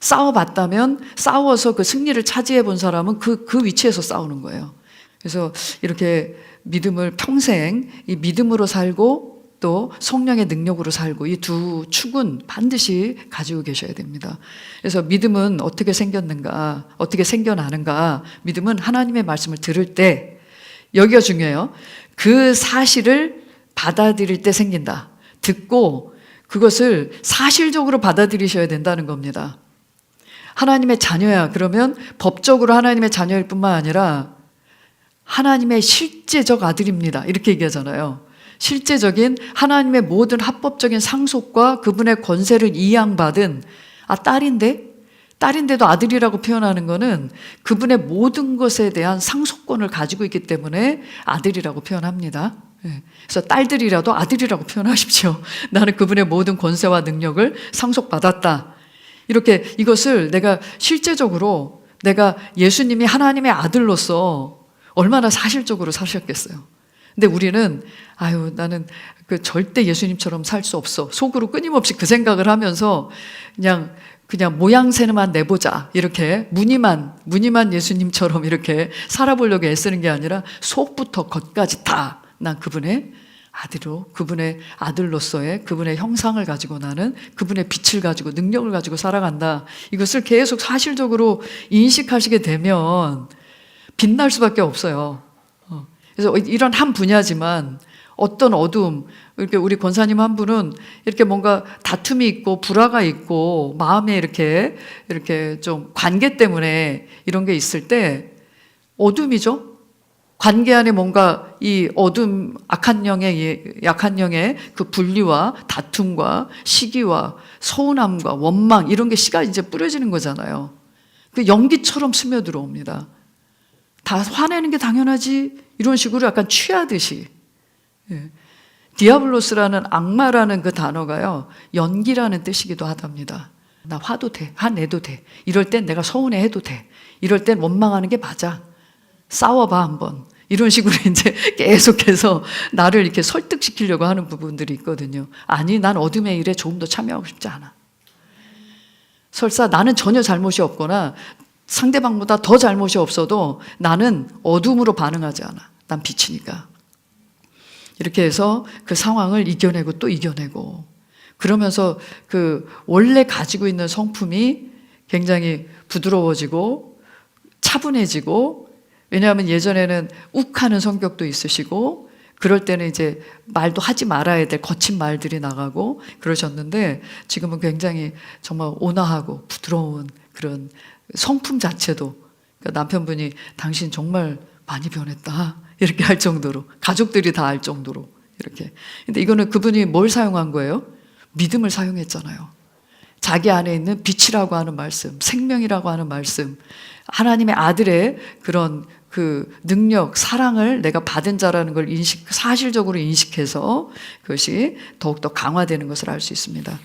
Speaker 1: 싸워봤다면, 싸워서 그 승리를 차지해 본 사람은 그 위치에서 싸우는 거예요. 그래서 이렇게 믿음을 평생 이 믿음으로 살고 또 성령의 능력으로 살고, 이 두 축은 반드시 가지고 계셔야 됩니다. 그래서 믿음은 어떻게 생겼는가, 어떻게 생겨나는가? 믿음은 하나님의 말씀을 들을 때, 여기가 중요해요. 그 사실을 받아들일 때 생긴다. 듣고 그것을 사실적으로 받아들이셔야 된다는 겁니다. 하나님의 자녀야 그러면 법적으로 하나님의 자녀일 뿐만 아니라 하나님의 실제적 아들입니다, 이렇게 얘기하잖아요. 실제적인 하나님의 모든 합법적인 상속과 그분의 권세를 이양받은 딸인데도 아들이라고 표현하는 것은 그분의 모든 것에 대한 상속권을 가지고 있기 때문에 아들이라고 표현합니다. 그래서 딸들이라도 아들이라고 표현하십시오. 나는 그분의 모든 권세와 능력을 상속받았다. 이렇게 이것을 내가 실제적으로 내가 예수님이 하나님의 아들로서 얼마나 사실적으로 사셨겠어요. 근데 우리는 나는 절대 예수님처럼 살 수 없어. 속으로 끊임없이 그 생각을 하면서 그냥 모양새만 내보자. 이렇게 무늬만 예수님처럼 이렇게 살아보려고 애쓰는 게 아니라 속부터 겉까지 다 난 그분의 아들로서의 그분의 형상을 가지고 나는 그분의 빛을 가지고 능력을 가지고 살아간다. 이것을 계속 사실적으로 인식하시게 되면 빛날 수밖에 없어요. 그래서 이런 한 분야지만 어떤 어두움, 이렇게 우리 권사님 한 분은 이렇게 뭔가 다툼이 있고 불화가 있고 마음에 이렇게 좀 관계 때문에 이런 게 있을 때 어둠이죠. 관계 안에 뭔가 이 어둠, 약한 영의 그 분리와 다툼과 시기와 서운함과 원망 이런 게 씨가 이제 뿌려지는 거잖아요. 그 연기처럼 스며들어옵니다. 다 화내는 게 당연하지 이런 식으로 약간 취하듯이. 디아블로스라는 악마라는 그 단어가요 연기라는 뜻이기도 하답니다. 나 화도 돼, 화내도 돼, 이럴 땐 내가 서운해해도 돼, 이럴 땐 원망하는 게 맞아, 싸워봐 한번, 이런 식으로 이제 계속해서 나를 이렇게 설득시키려고 하는 부분들이 있거든요. 아니, 난 어둠의 일에 조금 더 참여하고 싶지 않아. 설사 나는 전혀 잘못이 없거나 상대방보다 더 잘못이 없어도 나는 어둠으로 반응하지 않아. 난 빛이니까. 이렇게 해서 그 상황을 이겨내고 또 이겨내고, 그러면서 그 원래 가지고 있는 성품이 굉장히 부드러워지고 차분해지고, 왜냐하면 예전에는 욱하는 성격도 있으시고 그럴 때는 이제 말도 하지 말아야 될 거친 말들이 나가고 그러셨는데, 지금은 굉장히 정말 온화하고 부드러운 그런 성품 자체도, 그러니까 남편분이 당신 정말 많이 변했다 이렇게 할 정도로, 가족들이 다 알 정도로 이렇게. 근데 이거는 그분이 뭘 사용한 거예요? 믿음을 사용했잖아요. 자기 안에 있는 빛이라고 하는 말씀, 생명이라고 하는 말씀, 하나님의 아들의 그런 그 능력, 사랑을 내가 받은 자라는 걸 사실적으로 인식해서 그것이 더욱더 강화되는 것을 알 수 있습니다.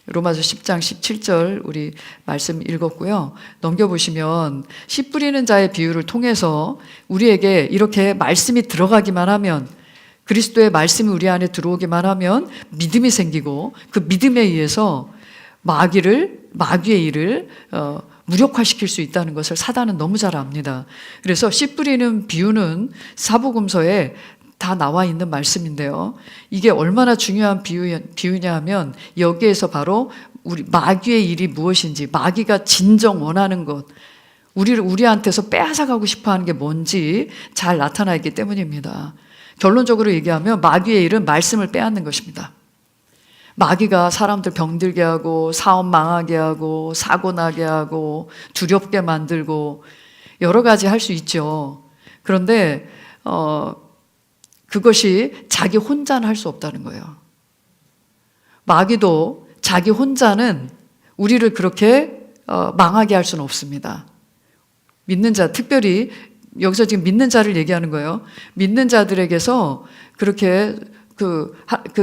Speaker 1: 로마서 10장 17절 우리 말씀 읽었고요. 넘겨보시면 씨 뿌리는 자의 비유를 통해서 우리에게 이렇게 말씀이 들어가기만 하면, 그리스도의 말씀이 우리 안에 들어오기만 하면 믿음이 생기고, 그 믿음에 의해서 마귀의 일을 무력화시킬 수 있다는 것을 사단은 너무 잘 압니다. 그래서 씨 뿌리는 비유는 사복음서에 다 나와 있는 말씀인데요. 이게 얼마나 중요한 비유냐 하면 여기에서 바로 마귀의 일이 무엇인지, 마귀가 진정 원하는 것, 우리한테서 빼앗아가고 싶어하는 게 뭔지 잘 나타나 있기 때문입니다. 결론적으로 얘기하면 마귀의 일은 말씀을 빼앗는 것입니다. 마귀가 사람들 병들게 하고 사업 망하게 하고 사고 나게 하고 두렵게 만들고 여러 가지 할 수 있죠. 그런데 그것이 자기 혼자는 할 수 없다는 거예요. 마귀도 자기 혼자는 우리를 그렇게 망하게 할 수는 없습니다. 믿는 자, 특별히 여기서 지금 믿는 자를 얘기하는 거예요. 믿는 자들에게서 그렇게 그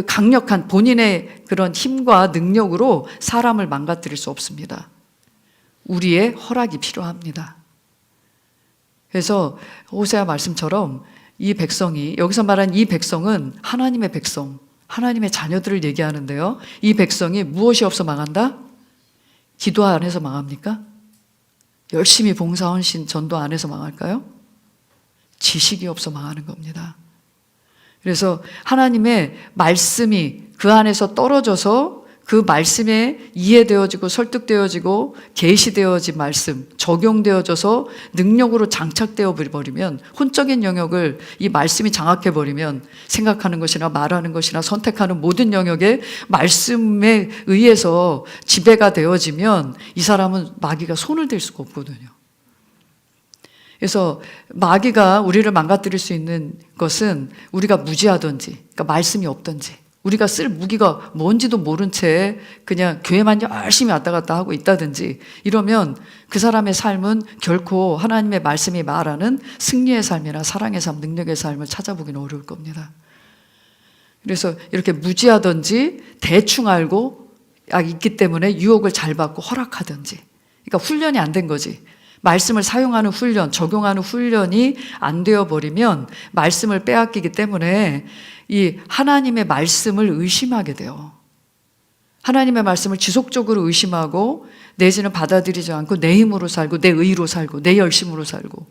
Speaker 1: 강력한 본인의 그런 힘과 능력으로 사람을 망가뜨릴 수 없습니다. 우리의 허락이 필요합니다. 그래서 호세아 말씀처럼 이 백성이, 여기서 말한 이 백성은 하나님의 백성, 하나님의 자녀들을 얘기하는데요. 이 백성이 무엇이 없어 망한다? 기도 안 해서 망합니까? 열심히 봉사, 헌신, 전도 안 해서 망할까요? 지식이 없어 망하는 겁니다. 그래서 하나님의 말씀이 그 안에서 떨어져서 그 말씀에 이해되어지고 설득되어지고 계시되어진 말씀, 적용되어져서 능력으로 장착되어 버리면, 혼적인 영역을 이 말씀이 장악해 버리면 생각하는 것이나 말하는 것이나 선택하는 모든 영역에 말씀에 의해서 지배가 되어지면 이 사람은 마귀가 손을 댈 수가 없거든요. 그래서 마귀가 우리를 망가뜨릴 수 있는 것은 우리가 무지하든지, 그러니까 말씀이 없든지, 우리가 쓸 무기가 뭔지도 모른 채 그냥 교회만 열심히 왔다 갔다 하고 있다든지 이러면 그 사람의 삶은 결코 하나님의 말씀이 말하는 승리의 삶이나 사랑의 삶, 능력의 삶을 찾아보기는 어려울 겁니다. 그래서 이렇게 무지하든지 대충 알고 있기 때문에 유혹을 잘 받고 허락하든지, 그러니까 훈련이 안 된 거지. 말씀을 사용하는 훈련, 적용하는 훈련이 안 되어버리면 말씀을 빼앗기기 때문에 이 하나님의 말씀을 의심하게 돼요. 하나님의 말씀을 지속적으로 의심하고 내지는 받아들이지 않고 내 힘으로 살고 내 의로 살고 내 열심으로 살고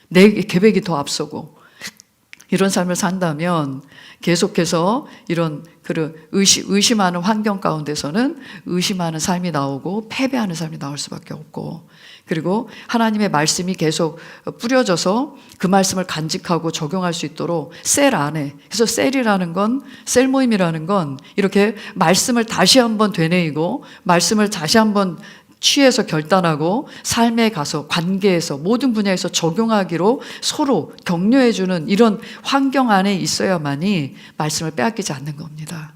Speaker 1: 내 계획이 더 앞서고 이런 삶을 산다면 계속해서 이런 의심하는 환경 가운데서는 의심하는 삶이 나오고 패배하는 삶이 나올 수밖에 없고, 그리고 하나님의 말씀이 계속 뿌려져서 그 말씀을 간직하고 적용할 수 있도록 셀 안에, 그래서 셀이라는 건, 셀 모임이라는 건 이렇게 말씀을 다시 한번 되뇌이고 말씀을 다시 한번 취해서 결단하고 삶에 가서 관계에서 모든 분야에서 적용하기로 서로 격려해주는 이런 환경 안에 있어야만이 말씀을 빼앗기지 않는 겁니다.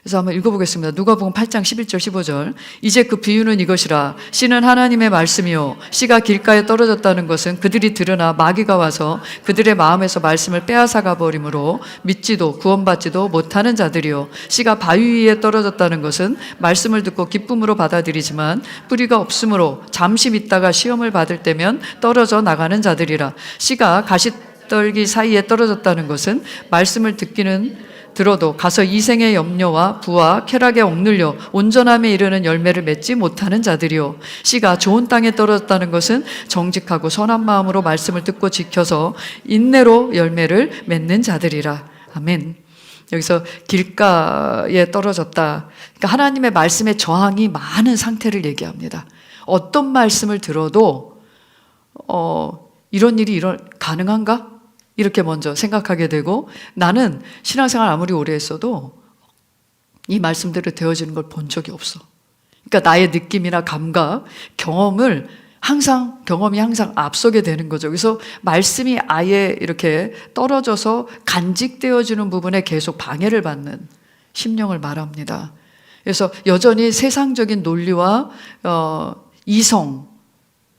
Speaker 1: 그래서 한번 읽어보겠습니다. 누가복음 8장 11절 15절. 이제 그 비유는 이것이라. 씨는 하나님의 말씀이요 씨가 길가에 떨어졌다는 것은 그들이 들으나 마귀가 와서 그들의 마음에서 말씀을 빼앗아가 버림으로 믿지도 구원받지도 못하는 자들이요 씨가 바위 위에 떨어졌다는 것은 말씀을 듣고 기쁨으로 받아들이지만 뿌리가 없으므로 잠시 믿다가 시험을 받을 때면 떨어져 나가는 자들이라. 씨가 가시떨기 사이에 떨어졌다는 것은 말씀을 듣기는 들어도 가서 이생의 염려와 부와 쾌락에 억눌려 온전함에 이르는 열매를 맺지 못하는 자들이요 씨가 좋은 땅에 떨어졌다는 것은 정직하고 선한 마음으로 말씀을 듣고 지켜서 인내로 열매를 맺는 자들이라. 아멘. 여기서 길가에 떨어졌다, 그러니까 하나님의 말씀에 저항이 많은 상태를 얘기합니다. 어떤 말씀을 들어도 이런 일이 가능한가? 이렇게 먼저 생각하게 되고, 나는 신앙생활 아무리 오래 했어도 이 말씀대로 되어지는 걸 본 적이 없어. 그러니까 나의 느낌이나 감각, 경험이 항상 앞서게 되는 거죠. 그래서 말씀이 아예 이렇게 떨어져서 간직되어지는 부분에 계속 방해를 받는 심령을 말합니다. 그래서 여전히 세상적인 논리와 이성,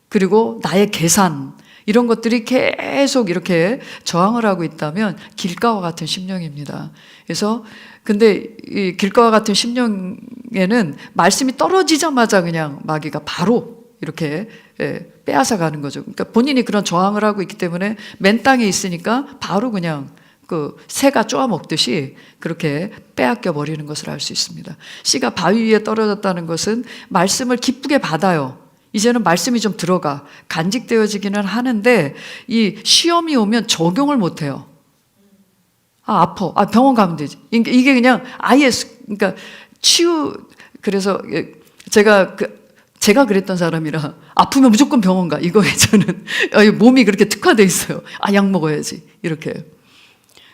Speaker 1: 그리고 나의 계산, 이런 것들이 계속 이렇게 저항을 하고 있다면 길가와 같은 심령입니다. 그래서 근데 이 길가와 같은 심령에는 말씀이 떨어지자마자 그냥 마귀가 바로 이렇게 빼앗아 가는 거죠. 그러니까 본인이 그런 저항을 하고 있기 때문에 맨 땅에 있으니까 바로 그냥 그 새가 쪼아먹듯이 그렇게 빼앗겨 버리는 것을 알 수 있습니다. 씨가 바위 위에 떨어졌다는 것은 말씀을 기쁘게 받아요. 이제는 말씀이 좀 들어가 간직되어지기는 하는데 이 시험이 오면 적용을 못해요. 아파. 병원 가면 되지. 이게 그냥 아예 그러니까 그래서 제가 그랬던 사람이라 아프면 무조건 병원 가. 이거에 저는 몸이 그렇게 특화돼 있어요. 약 먹어야지 이렇게.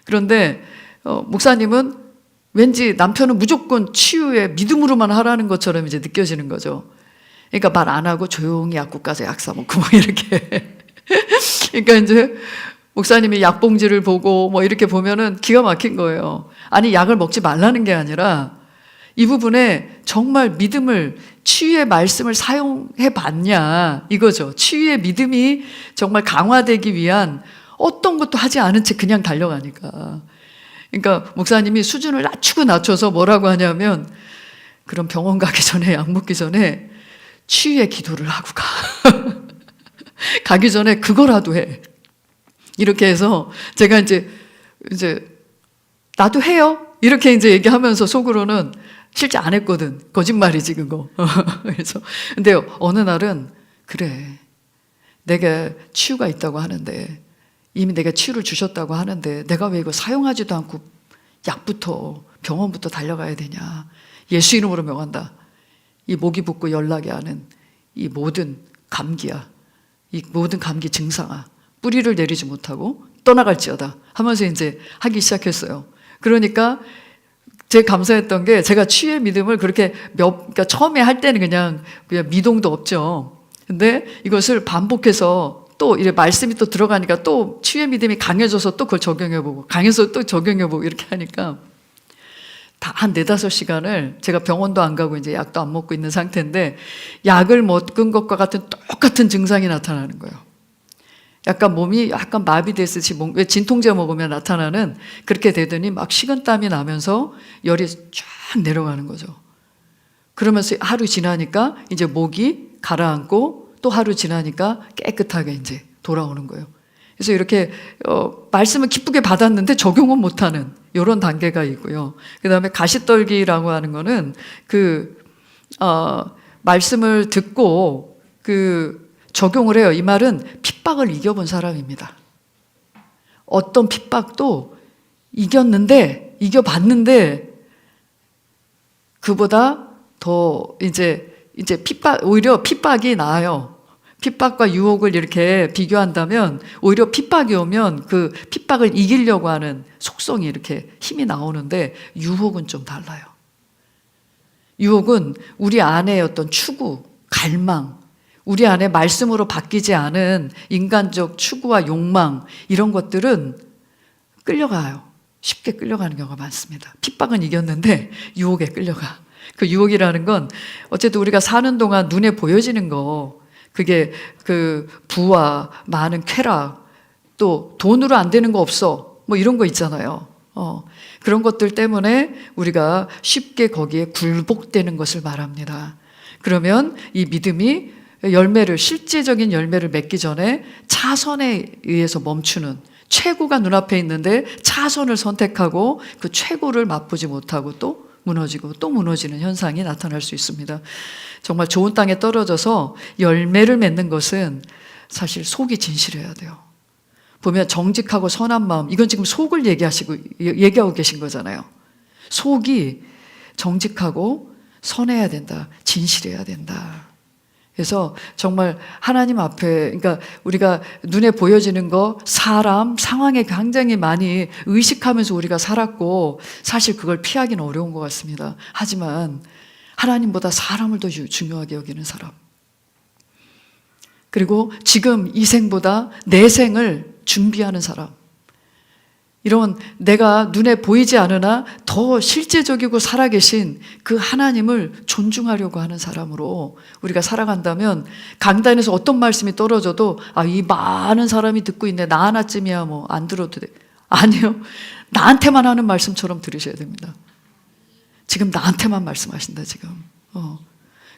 Speaker 1: 그런데 목사님은 왠지 남편은 무조건 치유에 믿음으로만 하라는 것처럼 이제 느껴지는 거죠. 그러니까 말 안 하고 조용히 약국 가서 약 사 먹고 뭐 이렇게. 그러니까 이제 목사님이 약봉지를 보고 뭐 이렇게 보면은 기가 막힌 거예요. 아니, 약을 먹지 말라는 게 아니라 이 부분에 정말 믿음을, 치유의 말씀을 사용해 봤냐 이거죠. 치유의 믿음이 정말 강화되기 위한 어떤 것도 하지 않은 채 그냥 달려가니까. 그러니까 목사님이 수준을 낮춰서 뭐라고 하냐면, 그럼 병원 가기 전에, 약 먹기 전에 치유의 기도를 하고 가. 가기 전에 그거라도 해. 이렇게 해서 제가 이제 나도 해요. 이렇게 이제 얘기하면서 속으로는 실제 안 했거든. 거짓말이지 그거. 그래서 근데 어느 날은 그래. 내가 치유가 있다고 하는데, 이미 내가 치유를 주셨다고 하는데 내가 왜 이거 사용하지도 않고 약부터 병원부터 달려가야 되냐. 예수 이름으로 명한다. 이 목이 붓고 연락이 하는 이 모든 감기야, 이 모든 감기 증상아, 뿌리를 내리지 못하고 떠나갈지어다 하면서 이제 하기 시작했어요. 그러니까 제가 감사했던 게, 제가 치유의 믿음을 그렇게 그러니까 처음에 할 때는 그냥 미동도 없죠. 근데 이것을 반복해서 또 이래 말씀이 또 들어가니까 또 치유의 믿음이 강해져서 또 그걸 적용해보고 강해서 또 적용해보고 이렇게 하니까 다 한 4-5시간을 제가 병원도 안 가고 이제 약도 안 먹고 있는 상태인데 약을 먹은 것과 같은 똑같은 증상이 나타나는 거예요. 약간 몸이 약간 마비됐듯이 왜 진통제 먹으면 나타나는 그렇게 되더니 막 식은땀이 나면서 열이 쫙 내려가는 거죠. 그러면서 하루 지나니까 이제 목이 가라앉고 또 하루 지나니까 깨끗하게 이제 돌아오는 거예요. 그래서 이렇게 말씀을 기쁘게 받았는데 적용은 못하는 이런 단계가 있고요. 그 다음에 가시떨기라고 하는 거는 말씀을 듣고 적용을 해요. 이 말은 핍박을 이겨본 사람입니다. 어떤 핍박도 이겨봤는데 그보다 더 이제 오히려 핍박이 나아요. 핍박과 유혹을 이렇게 비교한다면 오히려 핍박이 오면 그 핍박을 이기려고 하는 속성이 이렇게 힘이 나오는데 유혹은 좀 달라요. 유혹은 우리 안에 어떤 추구, 갈망, 우리 안에 말씀으로 바뀌지 않은 인간적 추구와 욕망 이런 것들은 끌려가요. 쉽게 끌려가는 경우가 많습니다. 핍박은 이겼는데 유혹에 끌려가. 그 유혹이라는 건 어쨌든 우리가 사는 동안 눈에 보여지는 거 그게 부와 많은 쾌락 또 돈으로 안 되는 거 없어 뭐 이런 거 있잖아요. 그런 것들 때문에 우리가 쉽게 거기에 굴복되는 것을 말합니다. 그러면 이 믿음이 실질적인 열매를 맺기 전에 차선에 의해서 멈추는 최고가 눈앞에 있는데 차선을 선택하고 그 최고를 맛보지 못하고 또 무너지고 또 무너지는 현상이 나타날 수 있습니다. 정말 좋은 땅에 떨어져서 열매를 맺는 것은 사실 속이 진실해야 돼요. 보면 정직하고 선한 마음, 이건 지금 속을 얘기하고 계신 거잖아요. 속이 정직하고 선해야 된다. 진실해야 된다. 그래서 정말 하나님 앞에, 그러니까 우리가 눈에 보여지는 거, 사람, 상황에 굉장히 많이 의식하면서 우리가 살았고, 사실 그걸 피하기는 어려운 것 같습니다. 하지만 하나님보다 사람을 더 중요하게 여기는 사람. 그리고 지금 이 생보다 내 생을 준비하는 사람. 이런 내가 눈에 보이지 않으나 더 실제적이고 살아계신 그 하나님을 존중하려고 하는 사람으로 우리가 살아간다면 강단에서 어떤 말씀이 떨어져도 이 많은 사람이 듣고 있네. 나 하나쯤이야 뭐 안 들어도 돼. 아니요. 나한테만 하는 말씀처럼 들으셔야 됩니다. 지금 나한테만 말씀하신다 지금.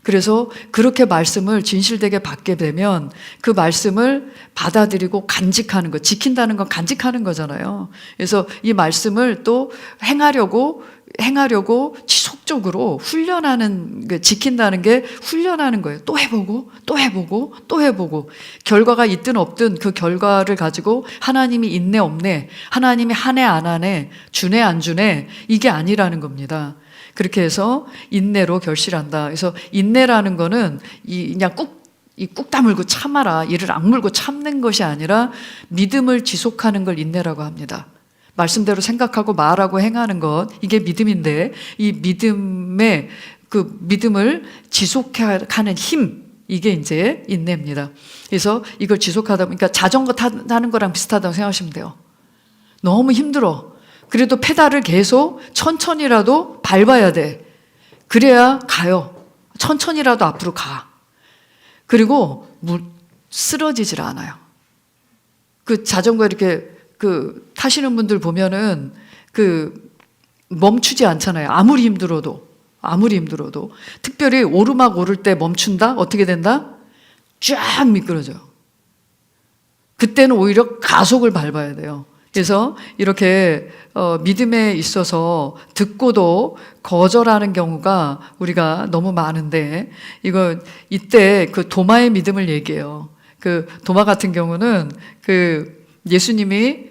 Speaker 1: 그래서 그렇게 말씀을 진실되게 받게 되면 그 말씀을 받아들이고 간직하는 것, 지킨다는 건 간직하는 거잖아요. 그래서 이 말씀을 또 행하려고 지속적으로 훈련하는, 지킨다는 게 훈련하는 거예요. 또 해보고 결과가 있든 없든 그 결과를 가지고 하나님이 있네 없네, 하나님이 하네 안 하네, 주네 안 주네, 이게 아니라는 겁니다. 그렇게 해서 인내로 결실한다. 그래서 인내라는 거는 그냥 꾹 다물고 참아라, 이를 악물고 참는 것이 아니라 믿음을 지속하는 걸 인내라고 합니다. 말씀대로 생각하고 말하고 행하는 것, 이게 믿음인데 이 믿음의 그 믿음을 지속하는 힘, 이게 이제 인내입니다. 그래서 이걸 지속하다 보니까 자전거 타는 거랑 비슷하다고 생각하시면 돼요. 너무 힘들어. 그래도 페달을 계속 천천히라도 밟아야 돼. 그래야 가요. 천천히라도 앞으로 가. 그리고 쓰러지질 않아요. 그 자전거 이렇게 타시는 분들 보면은 멈추지 않잖아요. 아무리 힘들어도. 특별히 오르막 오를 때 멈춘다? 어떻게 된다? 쫙 미끄러져요. 그때는 오히려 가속을 밟아야 돼요. 그래서 이렇게 믿음에 있어서 듣고도 거절하는 경우가 우리가 너무 많은데, 이때 그 도마의 믿음을 얘기해요. 그 도마 같은 경우는 예수님이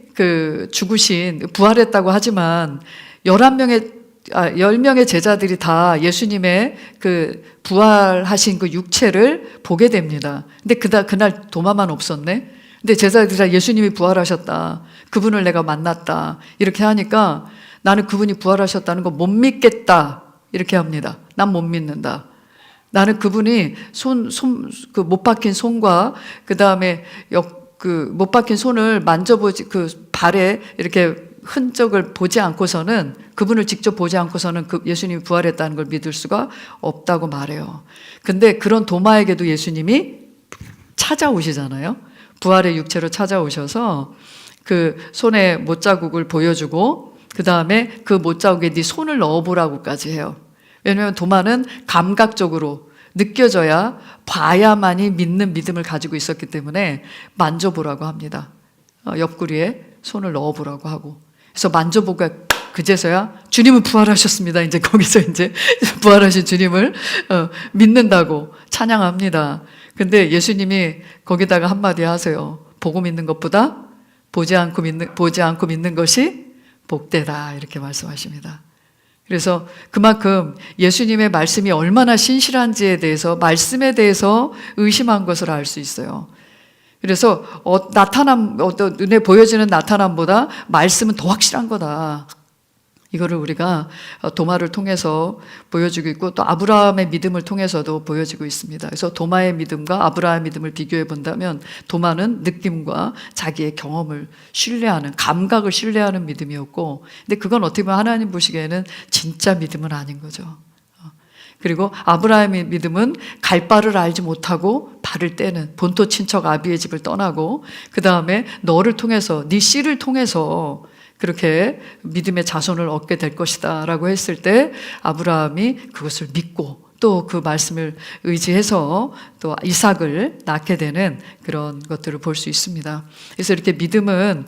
Speaker 1: 죽으신, 부활했다고 하지만 10명의 제자들이 다 예수님의 부활하신 육체를 보게 됩니다. 근데 그날 도마만 없었네? 근데 제자들이 다 예수님이 부활하셨다, 그분을 내가 만났다, 이렇게 하니까 나는 그분이 부활하셨다는 거 못 믿겠다, 이렇게 합니다. 난 못 믿는다. 나는 그분이 못 박힌 손과 그 다음에 그 못 박힌 손을 만져보지, 그 발에 이렇게 흔적을 보지 않고서는, 그분을 직접 보지 않고서는 그 예수님이 부활했다는 걸 믿을 수가 없다고 말해요. 근데 그런 도마에게도 예수님이 찾아오시잖아요. 부활의 육체로 찾아오셔서 그 손에 못자국을 보여주고, 그 다음에 그 못자국에 네 손을 넣어보라고까지 해요. 왜냐하면 도마는 감각적으로 느껴져야, 봐야만이 믿는 믿음을 가지고 있었기 때문에 만져보라고 합니다. 옆구리에 손을 넣어보라고 하고. 그래서 만져보고 그제서야 주님은 부활하셨습니다. 이제 거기서 이제 부활하신 주님을 믿는다고 찬양합니다. 근데 예수님이 거기다가 한마디 하세요. 보고 믿는 것보다 보지 않고 믿는 것이 복되다, 이렇게 말씀하십니다. 그래서 그만큼 예수님의 말씀이 얼마나 신실한지에 대해서, 말씀에 대해서 의심한 것을 알 수 있어요. 그래서 눈에 보여지는 나타남보다 말씀은 더 확실한 거다. 이거를 우리가 도마를 통해서 보여주고 있고, 또 아브라함의 믿음을 통해서도 보여지고 있습니다. 그래서 도마의 믿음과 아브라함의 믿음을 비교해 본다면, 도마는 느낌과 자기의 경험을 신뢰하는, 감각을 신뢰하는 믿음이었고, 근데 그건 어떻게 보면 하나님 보시기에는 진짜 믿음은 아닌 거죠. 그리고 아브라함의 믿음은 갈 바를 알지 못하고 발을 떼는, 본토 친척 아비의 집을 떠나고, 그 다음에 너를 통해서, 네 씨를 통해서 그렇게 믿음의 자손을 얻게 될 것이다 라고 했을 때, 아브라함이 그것을 믿고 또 그 말씀을 의지해서 또 이삭을 낳게 되는 그런 것들을 볼 수 있습니다. 그래서 이렇게 믿음은,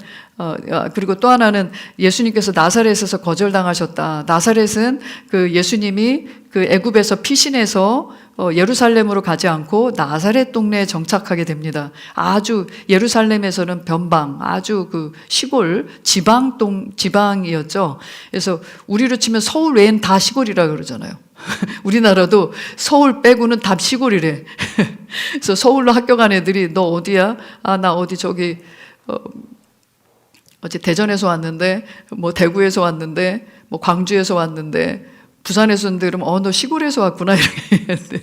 Speaker 1: 그리고 또 하나는 예수님께서 나사렛에서 거절당하셨다. 나사렛은 그 예수님이 그 애굽에서 피신해서 예루살렘으로 가지 않고 나사렛 동네에 정착하게 됩니다. 아주 예루살렘에서는 변방, 아주 그 시골 지방이었죠. 그래서 우리로 치면 서울 외엔 다 시골이라 그러잖아요. 우리나라도 서울 빼고는 다 시골이래. 그래서 서울로 학교 간 애들이 너 어디야? 아, 나 어디 저기 어제 대전에서 왔는데, 뭐 대구에서 왔는데, 뭐 광주에서 왔는데, 부산에서 왔는데, 그러면 너 시골에서 왔구나, 이렇게 얘기했는데,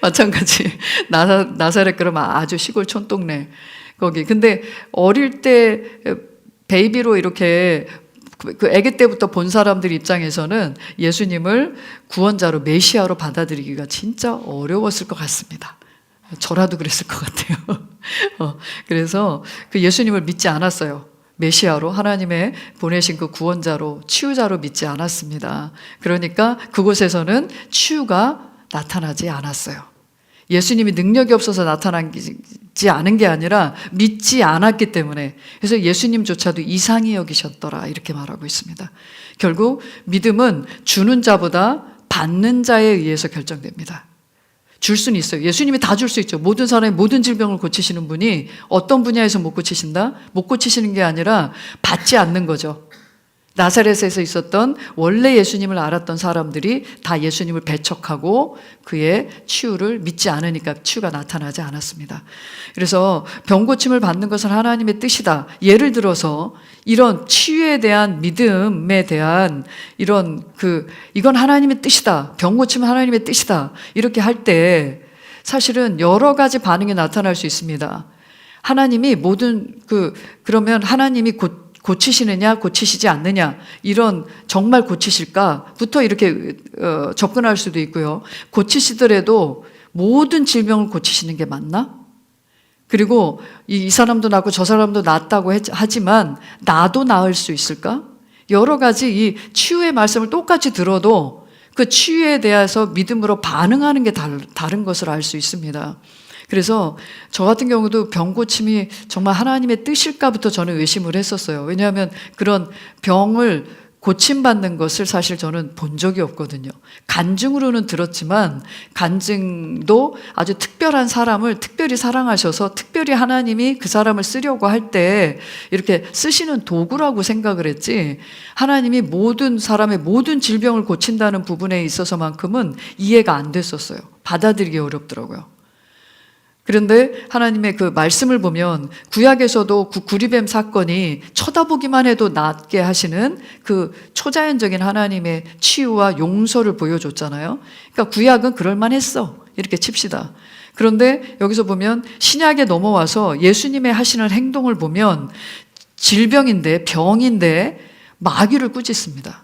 Speaker 1: 마찬가지 나사렛 그러면 아주 시골 촌동네 거기. 근데 어릴 때 베이비로 이렇게 그 아기 때부터 본 사람들 입장에서는 예수님을 구원자로, 메시아로 받아들이기가 진짜 어려웠을 것 같습니다. 저라도 그랬을 것 같아요. 그래서 그 예수님을 믿지 않았어요. 메시아로, 하나님의 보내신 그 구원자로, 치유자로 믿지 않았습니다. 그러니까 그곳에서는 치유가 나타나지 않았어요. 예수님이 능력이 없어서 나타나지 않은 게 아니라 믿지 않았기 때문에. 그래서 예수님조차도 이상히 여기셨더라, 이렇게 말하고 있습니다. 결국 믿음은 주는 자보다 받는 자에 의해서 결정됩니다. 줄 수는 있어요. 예수님이 다 줄 수 있죠. 모든 사람의 모든 질병을 고치시는 분이 어떤 분야에서 못 고치신다? 못 고치시는 게 아니라 받지 않는 거죠. 나사렛에서 있었던 원래 예수님을 알았던 사람들이 다 예수님을 배척하고 그의 치유를 믿지 않으니까 치유가 나타나지 않았습니다. 그래서 병 고침을 받는 것은 하나님의 뜻이다. 예를 들어서 이런 치유에 대한 믿음에 대한 이건 하나님의 뜻이다. 병 고침은 하나님의 뜻이다. 이렇게 할 때 사실은 여러 가지 반응이 나타날 수 있습니다. 하나님이 그러면 하나님이 고치시느냐 고치시지 않느냐, 이런 정말 고치실까부터 이렇게 접근할 수도 있고요. 고치시더라도 모든 질병을 고치시는 게 맞나? 그리고 이 사람도 낫고 저 사람도 낫다고 하지만 나도 나을 수 있을까? 여러 가지 이 치유의 말씀을 똑같이 들어도 그 치유에 대해서 믿음으로 반응하는 게 다른 것을 알 수 있습니다. 그래서 저 같은 경우도 병 고침이 정말 하나님의 뜻일까부터 저는 의심을 했었어요. 왜냐하면 그런 병을 고침받는 것을 사실 저는 본 적이 없거든요. 간증으로는 들었지만, 간증도 아주 특별한 사람을 특별히 사랑하셔서 특별히 하나님이 그 사람을 쓰려고 할 때 이렇게 쓰시는 도구라고 생각을 했지, 하나님이 모든 사람의 모든 질병을 고친다는 부분에 있어서만큼은 이해가 안 됐었어요. 받아들이기 어렵더라고요. 그런데 하나님의 그 말씀을 보면 구약에서도 그 구리뱀 사건이 쳐다보기만 해도 낫게 하시는 그 초자연적인 하나님의 치유와 용서를 보여줬잖아요. 그러니까 구약은 그럴만했어, 이렇게 칩시다. 그런데 여기서 보면 신약에 넘어와서 예수님의 하시는 행동을 보면 질병인데, 병인데 마귀를 꾸짖습니다.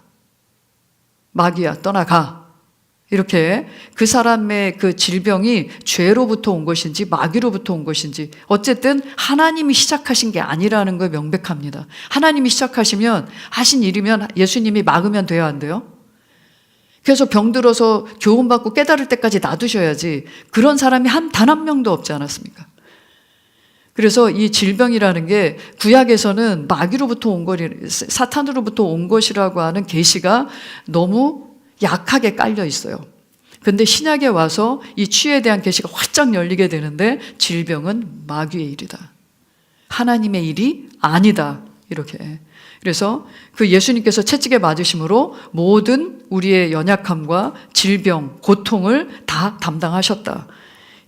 Speaker 1: 마귀야 떠나가. 이렇게 그 사람의 그 질병이 죄로부터 온 것인지 마귀로부터 온 것인지 어쨌든 하나님이 시작하신 게 아니라는 걸 명백합니다. 하나님이 시작하시면 하신 일이면 예수님이 막으면 돼야 안 돼요? 그래서 병들어서 교훈받고 깨달을 때까지 놔두셔야지. 그런 사람이 단 한 명도 없지 않았습니까? 그래서 이 질병이라는 게 구약에서는 마귀로부터 온 거리, 사탄으로부터 온 것이라고 하는 계시가 너무 약하게 깔려 있어요. 근데 신약에 와서 이 치유에 대한 계시가 활짝 열리게 되는데 질병은 마귀의 일이다. 하나님의 일이 아니다. 이렇게. 그래서 그 예수님께서 채찍에 맞으심으로 모든 우리의 연약함과 질병, 고통을 다 담당하셨다.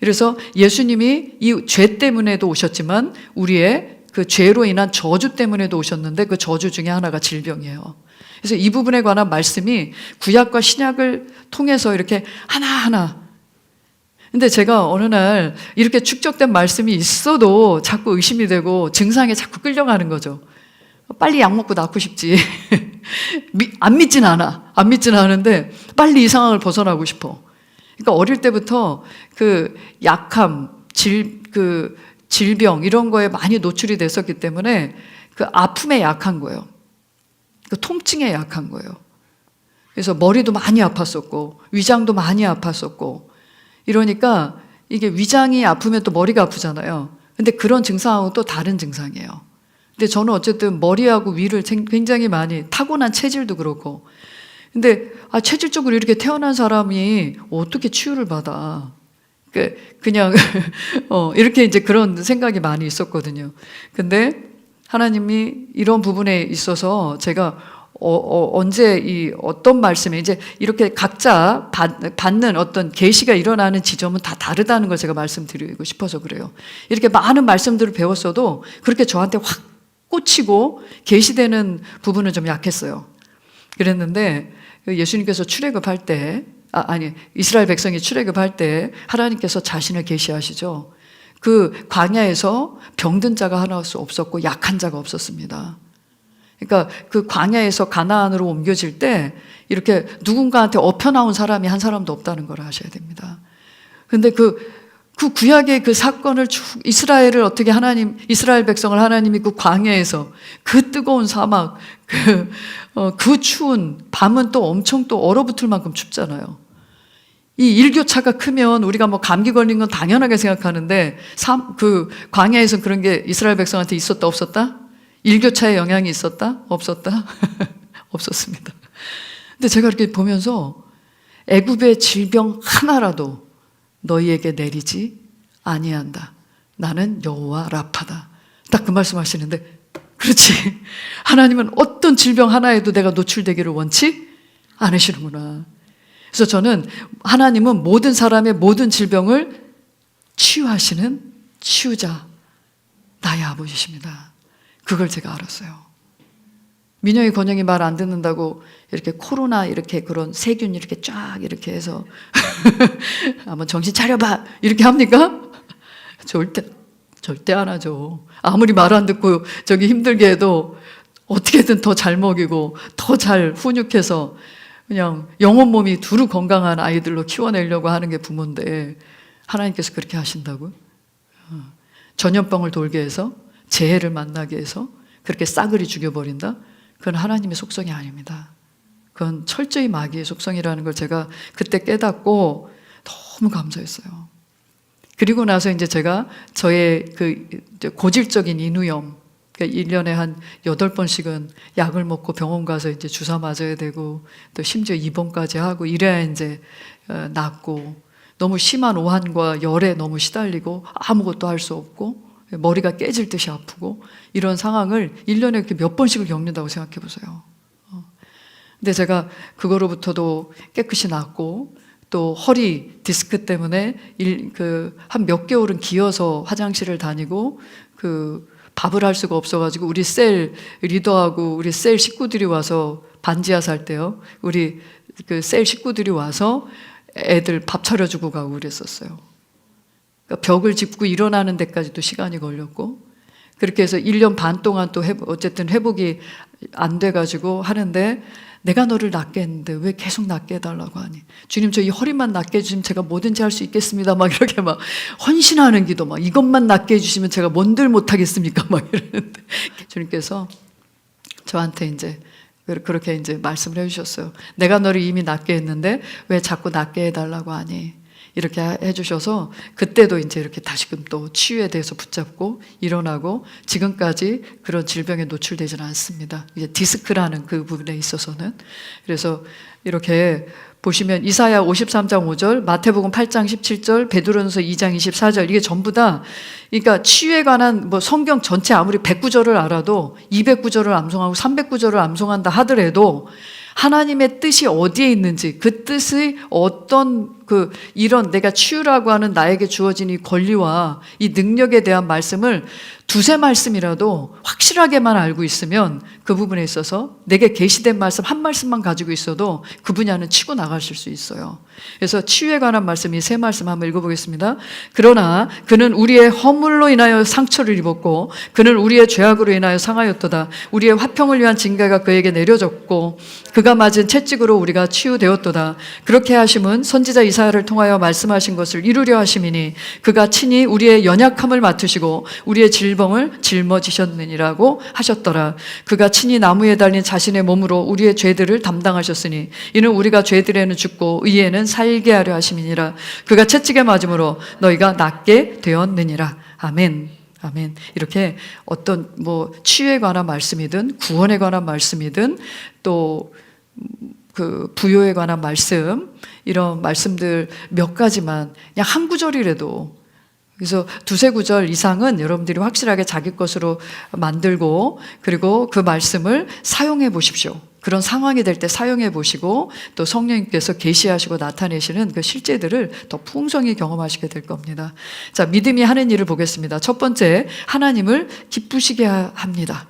Speaker 1: 그래서 예수님이 이 죄 때문에도 오셨지만 우리의 그 죄로 인한 저주 때문에도 오셨는데 그 저주 중에 하나가 질병이에요. 그래서 이 부분에 관한 말씀이 구약과 신약을 통해서 이렇게 하나하나. 근데 제가 어느 날 이렇게 축적된 말씀이 있어도 자꾸 의심이 되고 증상에 자꾸 끌려가는 거죠. 빨리 약 먹고 낫고 싶지. 안 믿진 않아. 안 믿진 않은데 빨리 이 상황을 벗어나고 싶어. 그러니까 어릴 때부터 그 약함, 질병 이런 거에 많이 노출이 됐었기 때문에 그 아픔에 약한 거예요. 그 통증에 약한 거예요. 그래서 머리도 많이 아팠었고 위장도 많이 아팠었고 이러니까 이게 위장이 아프면 또 머리가 아프잖아요. 근데 그런 증상하고 또 다른 증상이에요. 근데 저는 어쨌든 머리하고 위를 굉장히 많이 타고난 체질도 그렇고 근데 체질적으로 이렇게 태어난 사람이 어떻게 치유를 받아? 그냥 이렇게 이제 그런 생각이 많이 있었거든요. 근데 하나님이 이런 부분에 있어서 제가 언제 어떤 말씀에 이제 이렇게 각자 받는 어떤 계시가 일어나는 지점은 다 다르다는 걸 제가 말씀드리고 싶어서 그래요. 이렇게 많은 말씀들을 배웠어도 그렇게 저한테 확 꽂히고 계시되는 부분은 좀 약했어요. 그랬는데 예수님께서 출애굽할 때 이스라엘 백성이 출애굽할 때 하나님께서 자신을 계시하시죠. 그 광야에서 병든 자가 하나 없었고 약한 자가 없었습니다. 그러니까 그 광야에서 가나안으로 옮겨질 때 이렇게 누군가한테 엎혀 나온 사람이 한 사람도 없다는 걸 아셔야 됩니다. 근데 그 구약의 그 사건을 이스라엘을 어떻게 이스라엘 백성을 하나님이 그 광야에서 그 뜨거운 사막, 그 추운 밤은 또 엄청 또 얼어붙을 만큼 춥잖아요. 이 일교차가 크면 우리가 뭐 감기 걸린 건 당연하게 생각하는데 그 광야에서 그런 게 이스라엘 백성한테 있었다 없었다? 일교차의 영향이 있었다? 없었다? 없었습니다. 근데 제가 이렇게 보면서 애굽의 질병 하나라도 너희에게 내리지 아니한다. 나는 여호와 라파다. 딱 그 말씀하시는데 그렇지. 하나님은 어떤 질병 하나에도 내가 노출되기를 원치 않으시는구나. 그래서 저는 하나님은 모든 사람의 모든 질병을 치유하시는 치유자 나의 아버지십니다. 그걸 제가 알았어요. 민영이 권영이 말 안 듣는다고 이렇게 코로나 이렇게 그런 세균 이렇게 쫙 이렇게 해서 한번 정신 차려봐 이렇게 합니까? 절대 안 하죠. 아무리 말 안 듣고 저기 힘들게 해도 어떻게든 더 잘 먹이고 더 잘 훈육해서 그냥 영혼 몸이 두루 건강한 아이들로 키워내려고 하는 게 부모인데 하나님께서 그렇게 하신다고요? 전염병을 돌게 해서 재해를 만나게 해서 그렇게 싸그리 죽여버린다? 그건 하나님의 속성이 아닙니다. 그건 철저히 마귀의 속성이라는 걸 제가 그때 깨닫고 너무 감사했어요. 그리고 나서 이제 제가 저의 그 고질적인 인후염, 그러니까 1년에 한 8번씩은 약을 먹고 병원 가서 이제 주사 맞아야 되고 또 심지어 입원까지 하고 이래야 이제 낫고 너무 심한 오한과 열에 너무 시달리고 아무것도 할 수 없고 머리가 깨질 듯이 아프고 이런 상황을 1년에 이렇게 몇 번씩을 겪는다고 생각해 보세요. 근데 제가 그거로부터도 깨끗이 낫고 또 허리 디스크 때문에 한 몇 개월은 기어서 화장실을 다니고 밥을 할 수가 없어가지고 우리 셀 리더하고 우리 셀 식구들이 와서 반지하 살 때요. 우리 그 셀 식구들이 와서 애들 밥 차려주고 가고 그랬었어요. 그러니까 벽을 짚고 일어나는 데까지도 시간이 걸렸고, 그렇게 해서 1년 반 동안 또 어쨌든 회복이 안 돼가지고 하는데, 내가 너를 낫게 했는데 왜 계속 낫게 해달라고 하니? 주님, 저 이 허리만 낫게 해주시면 제가 뭐든지 할 수 있겠습니다. 막 이렇게 막 헌신하는 기도, 막 이것만 낫게 해주시면 제가 뭔들 못하겠습니까? 막 이러는데 주님께서 저한테 이제 그렇게 이제 말씀을 해주셨어요. 내가 너를 이미 낫게 했는데 왜 자꾸 낫게 해달라고 하니? 이렇게 해주셔서 그때도 이제 이렇게 다시금 또 치유에 대해서 붙잡고 일어나고 지금까지 그런 질병에 노출되지는 않습니다. 이제 디스크라는 그 부분에 있어서는. 그래서 이렇게 보시면 이사야 53장 5절, 마태복음 8장 17절, 베드로전서 2장 24절, 이게 전부 다 그러니까 치유에 관한 뭐 성경 전체 아무리 109절을 알아도 209절을 암송하고 309절을 암송한다 하더라도 하나님의 뜻이 어디에 있는지, 그 뜻이 어떤 이런 내가 치유라고 하는 나에게 주어진 이 권리와 이 능력에 대한 말씀을 두세 말씀이라도 확실하게만 알고 있으면 그 부분에 있어서 내게 계시된 말씀 한 말씀만 가지고 있어도 그 분야는 치고 나가실 수 있어요. 그래서 치유에 관한 말씀 이 세 말씀 한번 읽어보겠습니다. 그러나 그는 우리의 허물로 인하여 상처를 입었고 그는 우리의 죄악으로 인하여 상하였도다. 우리의 화평을 위한 징계가 그에게 내려졌고 그가 맞은 채찍으로 우리가 치유되었도다. 그렇게 하심은 선지자 이사야를 통하여 말씀하신 것을 이루려 하심이니 그가 친히 우리의 연약함을 맡으시고 우리의 질병을 짊어지셨느니라고 하셨더라. 그가 친히 나무에 달린 자신의 몸으로 우리의 죄들을 담당하셨으니 이는 우리가 죄들에는 죽고 의에는 살게 하려 하심이니라. 그가 채찍에 맞음으로 너희가 낫게 되었느니라. 아멘. 아멘. 이렇게 어떤 뭐 치유에 관한 말씀이든 구원에 관한 말씀이든 또 그 부요에 관한 말씀, 이런 말씀들 몇 가지만 그냥 한 구절이라도, 그래서 두세 구절 이상은 여러분들이 확실하게 자기 것으로 만들고 그리고 그 말씀을 사용해 보십시오. 그런 상황이 될 때 사용해 보시고 또 성령님께서 계시하시고 나타내시는 그 실제들을 더 풍성히 경험하시게 될 겁니다. 자, 믿음이 하는 일을 보겠습니다. 첫 번째, 하나님을 기쁘시게 합니다.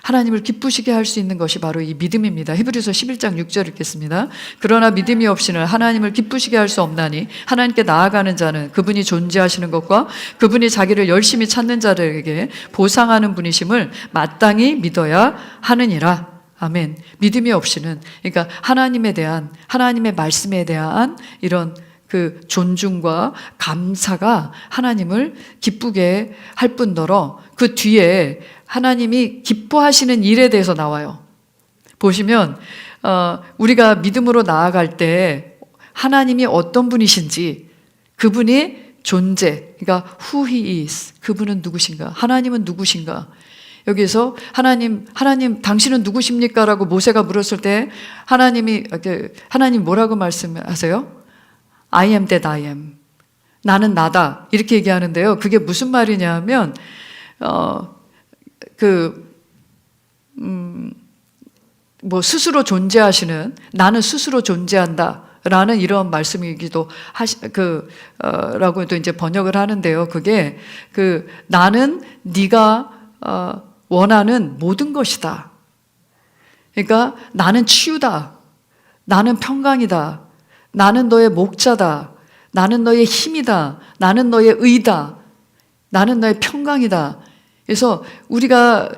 Speaker 1: 하나님을 기쁘시게 할 수 있는 것이 바로 이 믿음입니다. 히브리서 11장 6절 읽겠습니다. 그러나 믿음이 없이는 하나님을 기쁘시게 할 수 없나니 하나님께 나아가는 자는 그분이 존재하시는 것과 그분이 자기를 열심히 찾는 자들에게 보상하는 분이심을 마땅히 믿어야 하느니라. 아멘. 믿음이 없이는, 그러니까 하나님에 대한, 하나님의 말씀에 대한 이런 그 존중과 감사가 하나님을 기쁘게 할 뿐더러 그 뒤에 하나님이 기뻐하시는 일에 대해서 나와요. 보시면 우리가 믿음으로 나아갈 때 하나님이 어떤 분이신지, 그분이 존재, 그러니까 who he is, 그분은 누구신가, 하나님은 누구신가. 여기서 하나님 당신은 누구십니까? 라고 모세가 물었을 때 하나님 뭐라고 말씀하세요? I am that I am. 나는 나다. 이렇게 얘기하는데요. 그게 무슨 말이냐 하면 뭐 스스로 존재하시는, 나는 스스로 존재한다 라는 이런 말씀이기도 라고 또 이제 번역을 하는데요. 그게 나는 네가 원하는 모든 것이다. 그러니까 나는 치유다. 나는 평강이다. 나는 너의 목자다. 나는 너의 힘이다. 나는 너의 의다. 나는 너의 평강이다. 그래서 우리가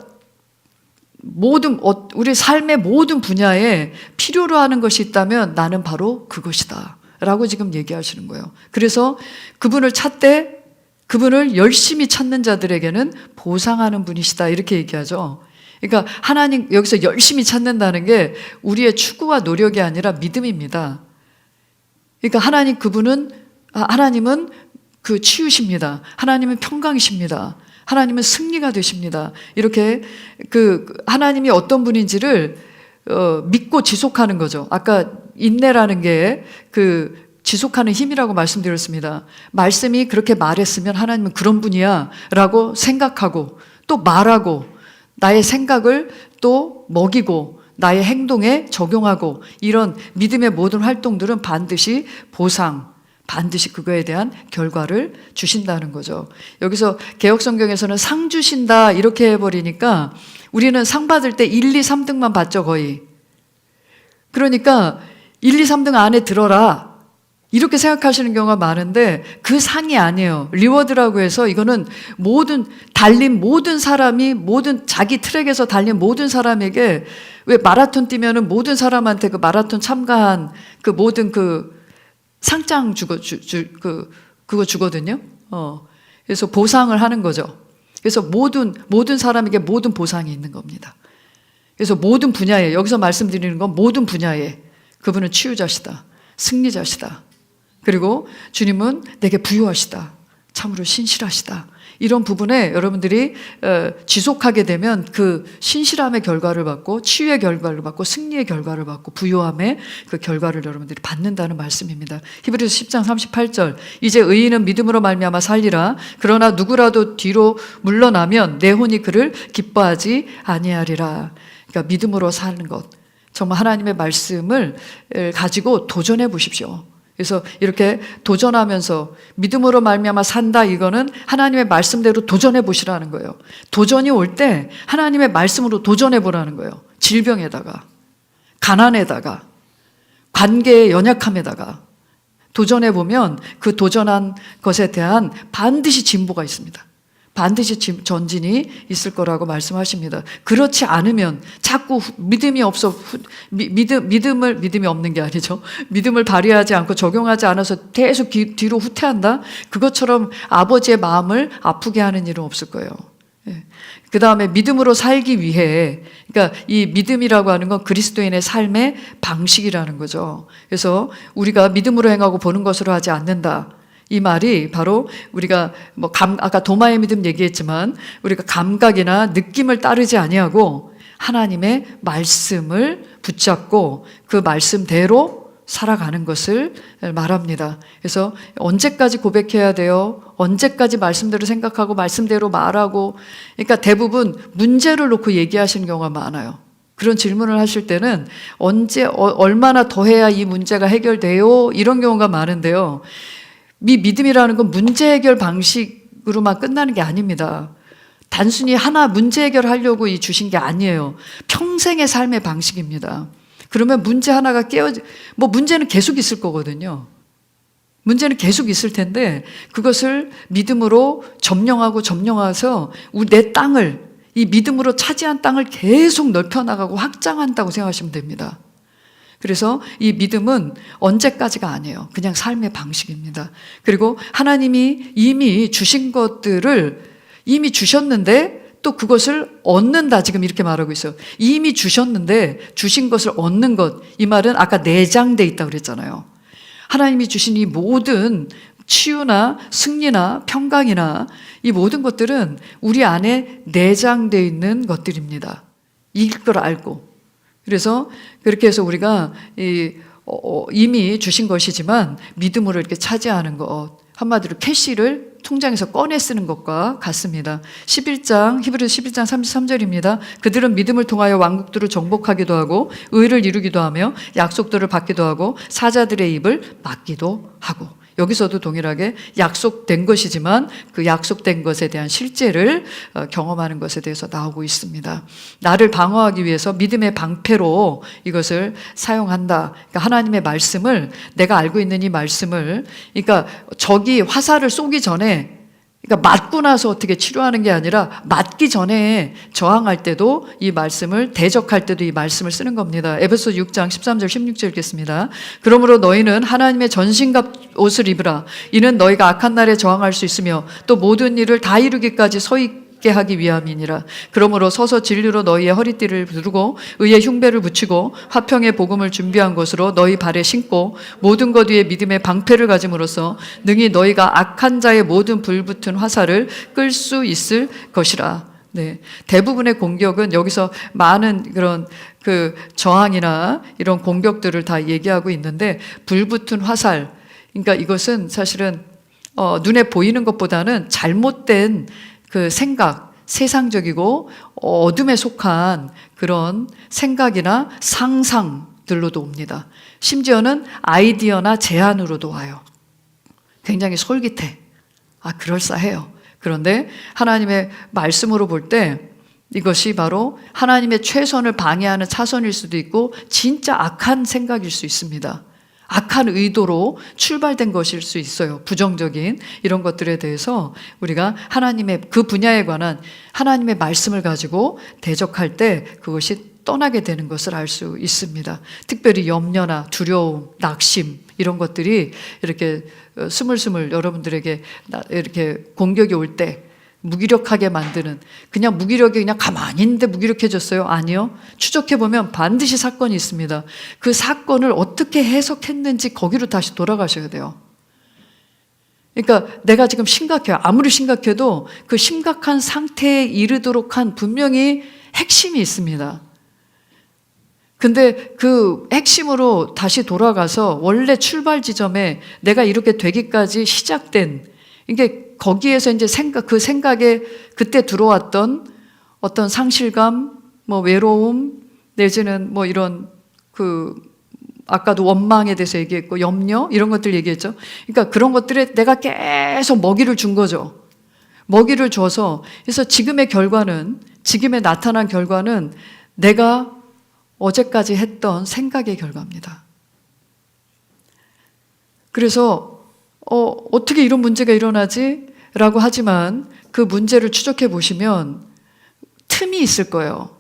Speaker 1: 우리 삶의 모든 분야에 필요로 하는 것이 있다면 나는 바로 그것이다 라고 지금 얘기하시는 거예요. 그래서 그분을 찾되 그분을 열심히 찾는 자들에게는 보상하는 분이시다 이렇게 얘기하죠. 그러니까 하나님, 여기서 열심히 찾는다는 게 우리의 추구와 노력이 아니라 믿음입니다. 그러니까 하나님은 그 치유십니다. 하나님은 평강이십니다. 하나님은 승리가 되십니다. 이렇게 하나님이 어떤 분인지를 믿고 지속하는 거죠. 아까 인내라는 게 지속하는 힘이라고 말씀드렸습니다. 말씀이 그렇게 말했으면 하나님은 그런 분이야 라고 생각하고 또 말하고 나의 생각을 또 먹이고 나의 행동에 적용하고 이런 믿음의 모든 활동들은 반드시 반드시 그거에 대한 결과를 주신다는 거죠. 여기서 개역성경에서는 상 주신다 이렇게 해버리니까 우리는 상 받을 때 1, 2, 3등만 받죠 거의. 그러니까 1, 2, 3등 안에 들어라. 이렇게 생각하시는 경우가 많은데 그 상이 아니에요. 리워드라고 해서 이거는 달린 모든 사람이 자기 트랙에서 달린 모든 사람에게, 왜 마라톤 뛰면은 모든 사람한테 그 마라톤 참가한 그 모든 그 상장 그거 주거든요. 그래서 보상을 하는 거죠. 그래서 모든 사람에게 모든 보상이 있는 겁니다. 그래서 모든 분야에, 여기서 말씀드리는 건 모든 분야에 그분은 치유자시다, 승리자시다. 그리고 주님은 내게 부유하시다, 참으로 신실하시다. 이런 부분에 여러분들이 지속하게 되면 그 신실함의 결과를 받고, 치유의 결과를 받고, 승리의 결과를 받고, 부유함의 그 결과를 여러분들이 받는다는 말씀입니다. 히브리서 10장 38절, 이제 의인은 믿음으로 말미암아 살리라. 그러나 누구라도 뒤로 물러나면 내 혼이 그를 기뻐하지 아니하리라. 그러니까 믿음으로 사는 것, 정말 하나님의 말씀을 가지고 도전해 보십시오. 그래서 이렇게 도전하면서 믿음으로 말미암아 산다, 이거는 하나님의 말씀대로 도전해 보시라는 거예요. 도전이 올 때 하나님의 말씀으로 도전해 보라는 거예요. 질병에다가, 가난에다가, 관계의 연약함에다가 도전해 보면 그 도전한 것에 대한 반드시 진보가 있습니다. 반드시 전진이 있을 거라고 말씀하십니다. 그렇지 않으면 자꾸 믿음이 없는 게 아니죠. 믿음을 발휘하지 않고 적용하지 않아서 계속 뒤로 후퇴한다? 그것처럼 아버지의 마음을 아프게 하는 일은 없을 거예요. 그 다음에 믿음으로 살기 위해, 그러니까 이 믿음이라고 하는 건 그리스도인의 삶의 방식이라는 거죠. 그래서 우리가 믿음으로 행하고 보는 것으로 하지 않는다. 이 말이 바로 우리가 아까 도마의 믿음 얘기했지만, 우리가 감각이나 느낌을 따르지 아니하고 하나님의 말씀을 붙잡고 그 말씀대로 살아가는 것을 말합니다. 그래서 언제까지 고백해야 돼요? 언제까지 말씀대로 생각하고 말씀대로 말하고, 그러니까 대부분 문제를 놓고 얘기하시는 경우가 많아요. 그런 질문을 하실 때는 얼마나 더 해야 이 문제가 해결돼요? 이런 경우가 많은데요. 이 믿음이라는 건 문제 해결 방식으로만 끝나는 게 아닙니다. 단순히 하나 문제 해결하려고 주신 게 아니에요. 평생의 삶의 방식입니다. 그러면 문제 하나가 문제는 계속 있을 거거든요. 문제는 계속 있을 텐데 그것을 믿음으로 점령해서 내 땅을, 이 믿음으로 차지한 땅을 계속 넓혀나가고 확장한다고 생각하시면 됩니다. 그래서 이 믿음은 언제까지가 아니에요. 그냥 삶의 방식입니다. 그리고 하나님이 이미 주신 것들을 이미 주셨는데 또 그것을 얻는다, 지금 이렇게 말하고 있어요. 이미 주셨는데 주신 것을 얻는 것, 이 말은 아까 내장돼 있다고 그랬잖아요. 하나님이 주신 이 모든 치유나 승리나 평강이나 이 모든 것들은 우리 안에 내장되어 있는 것들입니다. 이걸 알고. 그래서 그렇게 해서 우리가 이미 주신 것이지만 믿음으로 이렇게 차지하는 것, 한마디로 캐시를 통장에서 꺼내 쓰는 것과 같습니다. 히브리서 11장 33절입니다. 그들은 믿음을 통하여 왕국들을 정복하기도 하고 의를 이루기도 하며 약속들을 받기도 하고 사자들의 입을 막기도 하고. 여기서도 동일하게 약속된 것이지만 그 약속된 것에 대한 실제를 경험하는 것에 대해서 나오고 있습니다. 나를 방어하기 위해서 믿음의 방패로 이것을 사용한다. 그러니까 하나님의 말씀을, 내가 알고 있는 이 말씀을, 그러니까 적이 화살을 쏘기 전에, 그러니까 맞고 나서 어떻게 치료하는 게 아니라 맞기 전에 저항할 때도 이 말씀을, 대적할 때도 이 말씀을 쓰는 겁니다. 에베소 6장 13절 16절 읽겠습니다. 그러므로 너희는 하나님의 전신갑 옷을 입으라. 이는 너희가 악한 날에 저항할 수 있으며 또 모든 일을 다 이루기까지 서 있게 하기 위함이니라. 그러므로 서서 진리로 너희의 허리띠를 두르고 의의 흉배를 붙이고 화평의 복음을 준비한 것으로 너희 발에 신고 모든 것 위에 믿음의 방패를 가짐으로써 능히 너희가 악한 자의 모든 불붙은 화살을 끌 수 있을 것이라. 네. 대부분의 공격은 여기서 많은 그런 그 저항이나 이런 공격들을 다 얘기하고 있는데, 불붙은 화살, 그러니까 이것은 사실은 눈에 보이는 것보다는 잘못된 그 생각, 세상적이고 어둠에 속한 그런 생각이나 상상들로도 옵니다. 심지어는 아이디어나 제안으로도 와요. 굉장히 솔깃해. 그럴싸해요. 그런데 하나님의 말씀으로 볼 때 이것이 바로 하나님의 최선을 방해하는 차선일 수도 있고 진짜 악한 생각일 수 있습니다. 악한 의도로 출발된 것일 수 있어요. 부정적인 이런 것들에 대해서 우리가 하나님의 그 분야에 관한 하나님의 말씀을 가지고 대적할 때 그것이 떠나게 되는 것을 알 수 있습니다. 특별히 염려나 두려움, 낙심 이런 것들이 이렇게 스물스물 여러분들에게 이렇게 공격이 올 때 무기력하게 만드는, 그냥 무기력이 그냥 가만히 있는데 무기력해졌어요? 아니요. 추적해보면 반드시 사건이 있습니다. 그 사건을 어떻게 해석했는지 거기로 다시 돌아가셔야 돼요. 그러니까 내가 지금 심각해요. 아무리 심각해도 그 심각한 상태에 이르도록 한 분명히 핵심이 있습니다. 근데 그 핵심으로 다시 돌아가서 원래 출발 지점에 내가 이렇게 되기까지 시작된, 이게 거기에서 이제 그 생각에 그때 들어왔던 어떤 상실감, 뭐 외로움, 내지는 뭐 이런 아까도 원망에 대해서 얘기했고 염려 이런 것들 얘기했죠. 그러니까 그런 것들에 내가 계속 먹이를 준 거죠. 먹이를 줘서, 그래서 지금의 나타난 결과는 내가 어제까지 했던 생각의 결과입니다. 그래서 어떻게 이런 문제가 일어나지? 라고 하지만 그 문제를 추적해 보시면 틈이 있을 거예요.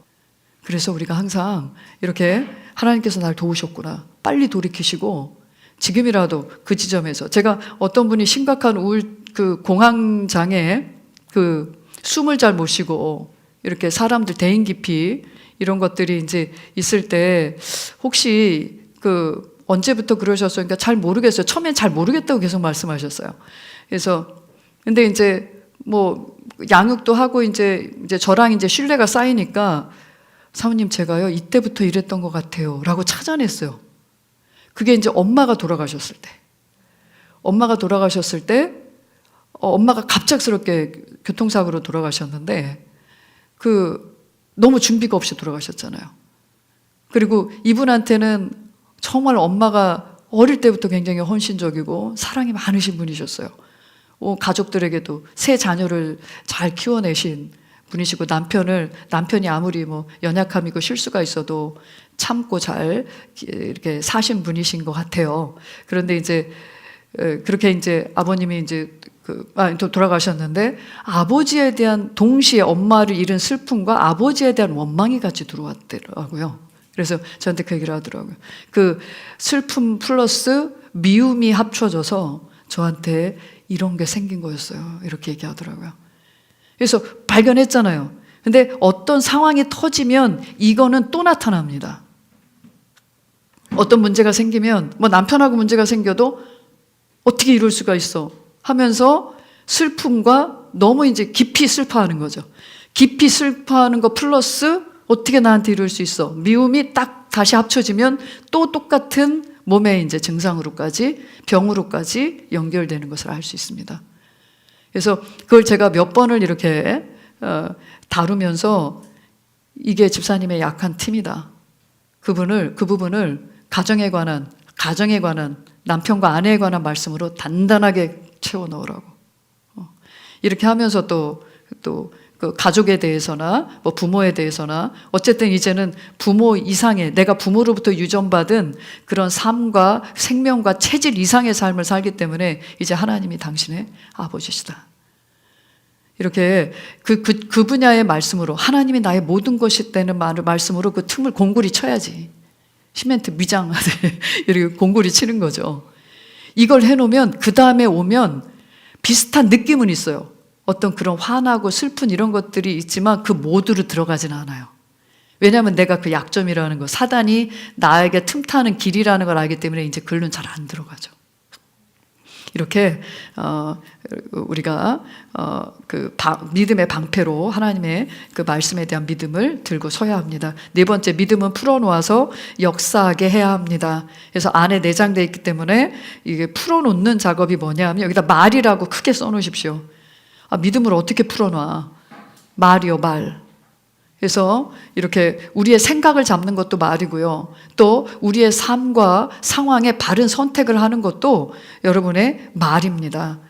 Speaker 1: 그래서 우리가 항상 이렇게 하나님께서 날 도우셨구나, 빨리 돌이키시고 지금이라도 그 지점에서, 제가 어떤 분이 심각한 공황장애, 숨을 잘 못 쉬고 이렇게 사람들 대인 기피 이런 것들이 이제 있을 때 혹시 언제부터 그러셨어요? 그러니까 잘 모르겠어요. 처음엔 잘 모르겠다고 계속 말씀하셨어요. 그래서 근데 이제 뭐 양육도 하고 이제 저랑 이제 신뢰가 쌓이니까 사모님 제가요 이때부터 이랬던 것 같아요라고 찾아냈어요. 그게 이제 엄마가 돌아가셨을 때 엄마가 갑작스럽게 교통사고로 돌아가셨는데 너무 준비가 없이 돌아가셨잖아요. 그리고 이분한테는 정말 엄마가 어릴 때부터 굉장히 헌신적이고 사랑이 많으신 분이셨어요. 가족들에게도 세 자녀를 잘 키워내신 분이시고, 남편이 아무리 뭐 연약함이고 실수가 있어도 참고 잘 이렇게 사신 분이신 것 같아요. 그런데 이제 그렇게 이제 아버님이 이제 또 돌아가셨는데, 아버지에 대한 동시에 엄마를 잃은 슬픔과 아버지에 대한 원망이 같이 들어왔더라고요. 그래서 저한테 그 얘기를 하더라고요. 그 슬픔 플러스 미움이 합쳐져서 저한테 이런 게 생긴 거였어요. 이렇게 얘기하더라고요. 그래서 발견했잖아요. 근데 어떤 상황이 터지면 이거는 또 나타납니다. 어떤 문제가 생기면, 뭐 남편하고 문제가 생겨도 어떻게 이럴 수가 있어 하면서 슬픔과 너무 이제 깊이 슬퍼하는 거죠. 깊이 슬퍼하는 거 플러스 어떻게 나한테 이럴 수 있어, 미움이 딱 다시 합쳐지면 또 똑같은 몸의 이제 증상으로까지, 병으로까지 연결되는 것을 알 수 있습니다. 그래서 그걸 제가 몇 번을 이렇게 다루면서 이게 집사님의 약한 틈이다. 그 부분을 가정에 관한 남편과 아내에 관한 말씀으로 단단하게 채워 넣으라고. 이렇게 하면서 또 그 가족에 대해서나 뭐 부모에 대해서나, 어쨌든 이제는 부모 이상의, 내가 부모로부터 유전받은 그런 삶과 생명과 체질 이상의 삶을 살기 때문에 이제 하나님이 당신의 아버지시다. 이렇게 그 분야의 말씀으로, 하나님이 나의 모든 것이 되는 말씀으로 그 틈을 공구리 쳐야지. 시멘트 미장하듯 이렇게 공구리 치는 거죠. 이걸 해놓으면 그 다음에 오면 비슷한 느낌은 있어요. 어떤 그런 화나고 슬픈 이런 것들이 있지만 그 모두로 들어가지는 않아요. 왜냐하면 내가 그 약점이라는 거, 사단이 나에게 틈타는 길이라는 걸 알기 때문에 이제 글로는 잘 안 들어가죠. 이렇게 우리가 믿음의 방패로 하나님의 그 말씀에 대한 믿음을 들고 서야 합니다. 네 번째, 믿음은 풀어놓아서 역사하게 해야 합니다. 그래서 안에 내장되어 있기 때문에 이게 풀어놓는 작업이 뭐냐 하면, 여기다 말이라고 크게 써놓으십시오. 믿음을 어떻게 풀어놔? 말이요, 말. 그래서 이렇게 우리의 생각을 잡는 것도 말이고요. 또 우리의 삶과 상황에 바른 선택을 하는 것도 여러분의 말입니다.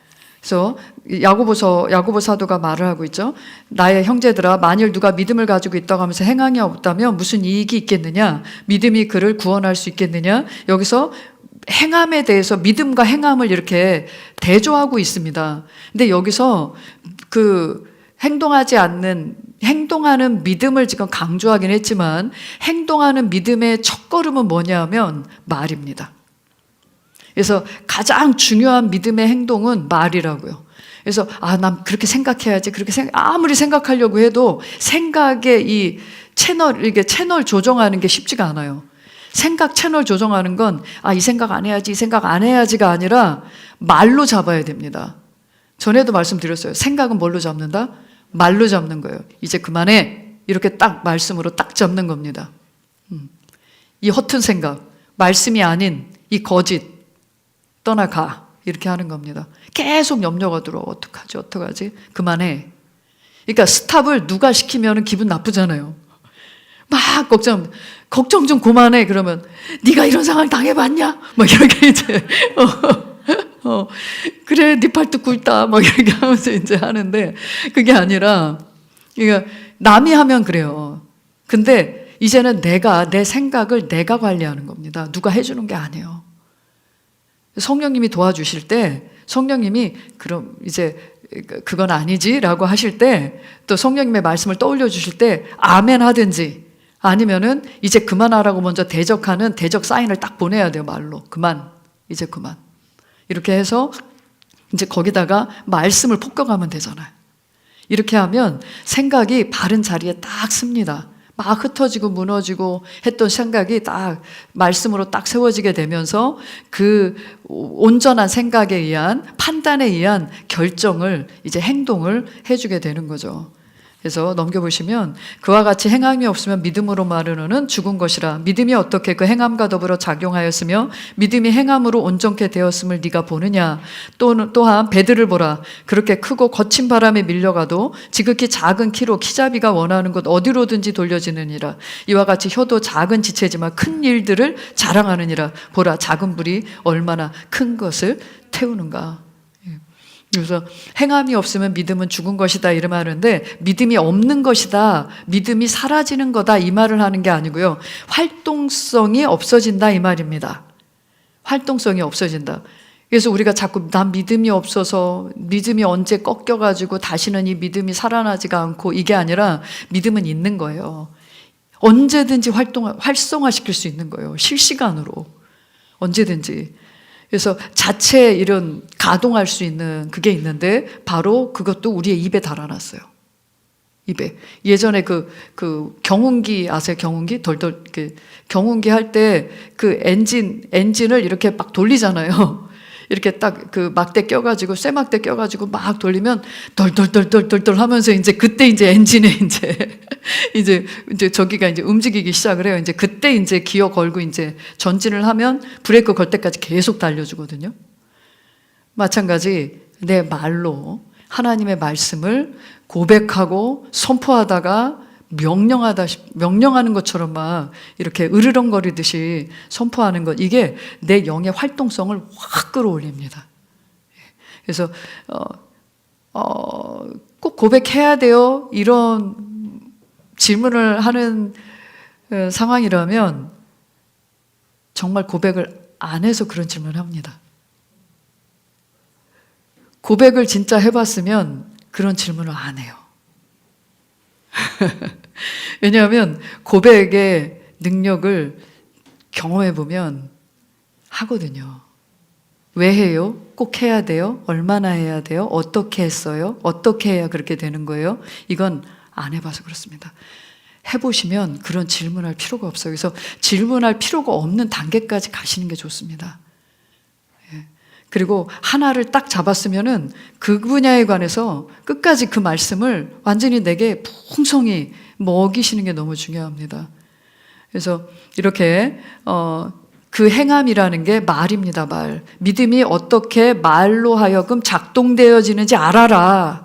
Speaker 1: 그래서 야고보 사도가 말을 하고 있죠. 나의 형제들아, 만일 누가 믿음을 가지고 있다고 하면서 행함이 없다면 무슨 이익이 있겠느냐? 믿음이 그를 구원할 수 있겠느냐? 여기서 행함에 대해서 믿음과 행함을 이렇게 대조하고 있습니다. 근데 여기서 그 행동하는 믿음을 지금 강조하긴 했지만 행동하는 믿음의 첫걸음은 뭐냐면 말입니다. 그래서 가장 중요한 믿음의 행동은 말이라고요. 그래서 난 그렇게 생각해야지. 아무리 생각하려고 해도 생각의 이 이게 채널 조정하는 게 쉽지가 않아요. 생각 채널 조정하는 건 이 생각 안 해야지, 이 생각 안 해야지가 아니라 말로 잡아야 됩니다. 전에도 말씀드렸어요. 생각은 뭘로 잡는다? 말로 잡는 거예요. 이제 그만해. 이렇게 딱 말씀으로 딱 잡는 겁니다. 이 허튼 생각, 말씀이 아닌 이 거짓, 떠나가. 이렇게 하는 겁니다. 계속 염려가 들어와. 어떡하지? 그만해. 그러니까 스탑을 누가 시키면 기분 나쁘잖아요. 막 걱정 좀 그만해. 그러면 네가 이런 상황 당해봤냐? 막 이렇게 이제 그래 네 팔뚝 굵다 막 이렇게 하면서 이제 하는데 그게 아니라 그러니까 남이 하면 그래요. 근데 이제는 내 생각을 내가 관리하는 겁니다. 누가 해주는 게 아니에요. 성령님이 도와주실 때 성령님이 그럼 이제 그건 아니지라고 하실 때 또 성령님의 말씀을 떠올려 주실 때 아멘 하든지 아니면은 이제 그만하라고 먼저 대적하는 대적 사인을 딱 보내야 돼요. 말로 이제 그만 이렇게 해서 이제 거기다가 말씀을 폭격하면 되잖아요. 이렇게 하면 생각이 바른 자리에 딱 씁니다. 막 흩어지고 무너지고 했던 생각이 딱 말씀으로 딱 세워지게 되면서 그 온전한 생각에 의한 판단에 의한 결정을 이제 행동을 해주게 되는 거죠. 그래서 넘겨보시면 그와 같이 행함이 없으면 믿음으로 말하노는 죽은 것이라. 믿음이 어떻게 그 행함과 더불어 작용하였으며 믿음이 행함으로 온전케 되었음을 네가 보느냐. 또한 배들을 보라. 그렇게 크고 거친 바람에 밀려가도 지극히 작은 키로 키잡이가 원하는 곳 어디로든지 돌려지느니라. 이와 같이 혀도 작은 지체지만 큰 일들을 자랑하느니라. 보라 작은 불이 얼마나 큰 것을 태우는가. 그래서 행함이 없으면 믿음은 죽은 것이다 이 말하는데 믿음이 없는 것이다, 믿음이 사라지는 거다 이 말을 하는 게 아니고요. 활동성이 없어진다 이 말입니다. 활동성이 없어진다. 그래서 우리가 자꾸 난 믿음이 없어서 믿음이 언제 꺾여가지고 다시는 이 믿음이 살아나지가 않고 이게 아니라 믿음은 있는 거예요. 언제든지 활성화시킬 수 있는 거예요. 실시간으로 언제든지. 그래서 자체 이런 가동할 수 있는 그게 있는데 바로 그것도 우리의 입에 달아놨어요. 입에. 예전에 그 경운기 아세요? 경운기? 덜덜 경운기 할 때 그 엔진을 이렇게 막 돌리잖아요. 이렇게 딱 그 막대 껴가지고 쇠막대 껴가지고 막 돌리면 덜덜덜덜덜 하면서 이제 그때 이제 엔진에 이제 저기가 이제 움직이기 시작을 해요. 이제 그때 이제 기어 걸고 이제 전진을 하면 브레이크 걸 때까지 계속 달려주거든요. 마찬가지 내 말로 하나님의 말씀을 고백하고 선포하다가 명령하는 것처럼 막 이렇게 으르렁거리듯이 선포하는 것, 이게 내 영의 활동성을 확 끌어올립니다. 그래서 꼭 고백해야 돼요 이런 질문을 하는 상황이라면 정말 고백을 안 해서 그런 질문을 합니다. 고백을 진짜 해봤으면 그런 질문을 안 해요. 왜냐하면 고백의 능력을 경험해보면 하거든요. 왜 해요? 꼭 해야 돼요? 얼마나 해야 돼요? 어떻게 했어요? 어떻게 해야 그렇게 되는 거예요? 이건 안 해봐서 그렇습니다. 해보시면 그런 질문할 필요가 없어요. 그래서 질문할 필요가 없는 단계까지 가시는 게 좋습니다. 그리고 하나를 딱 잡았으면은 그 분야에 관해서 끝까지 그 말씀을 완전히 내게 풍성히 먹이시는 게 너무 중요합니다. 그래서 이렇게 그 행함이라는 게 말입니다. 말. 믿음이 어떻게 말로 하여금 작동되어지는지 알아라.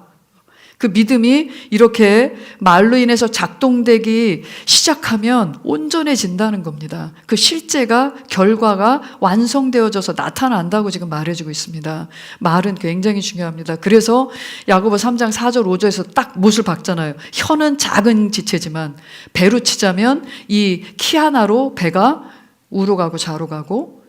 Speaker 1: 그 믿음이 이렇게 말로 인해서 작동되기 시작하면 온전해진다는 겁니다. 그 실제가, 결과가 완성되어져서 나타난다고 지금 말해주고 있습니다. 말은 굉장히 중요합니다. 그래서 야고보 3장 4절 5절에서 딱 못을 박잖아요. 혀는 작은 지체지만 배로 치자면 이 키 하나로 배가 우로 가고 좌로 가고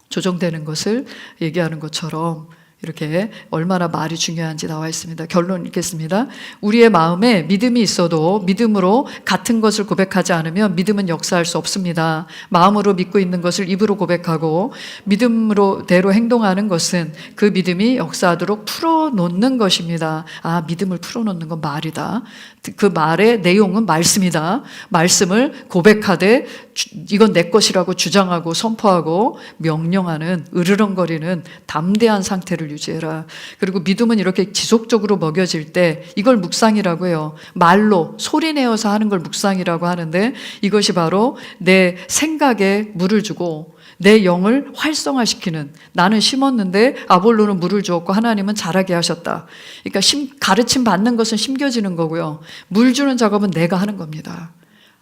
Speaker 1: 조정되는 것을 얘기하는 것처럼 이렇게 얼마나 말이 중요한지 나와 있습니다. 결론 읽겠습니다. 우리의 마음에 믿음이 있어도 믿음으로 같은 것을 고백하지 않으면 믿음은 역사할 수 없습니다. 마음으로 믿고 있는 것을 입으로 고백하고 믿음으로대로 행동하는 것은 그 믿음이 역사하도록 풀어놓는 것입니다. 아, 믿음을 풀어놓는 건 말이다. 그 말의 내용은 말씀이다. 말씀을 고백하되 이건 내 것이라고 주장하고 선포하고 명령하는 으르렁거리는 담대한 상태를 유지해라. 그리고 믿음은 이렇게 지속적으로 먹여질 때 이걸 묵상이라고 해요. 말로 소리내어서 하는 걸 묵상이라고 하는데 이것이 바로 내 생각에 물을 주고 내 영을 활성화시키는, 나는 심었는데 아볼로는 물을 주었고 하나님은 자라게 하셨다. 그러니까 가르침 받는 것은 심겨지는 거고요. 물 주는 작업은 내가 하는 겁니다.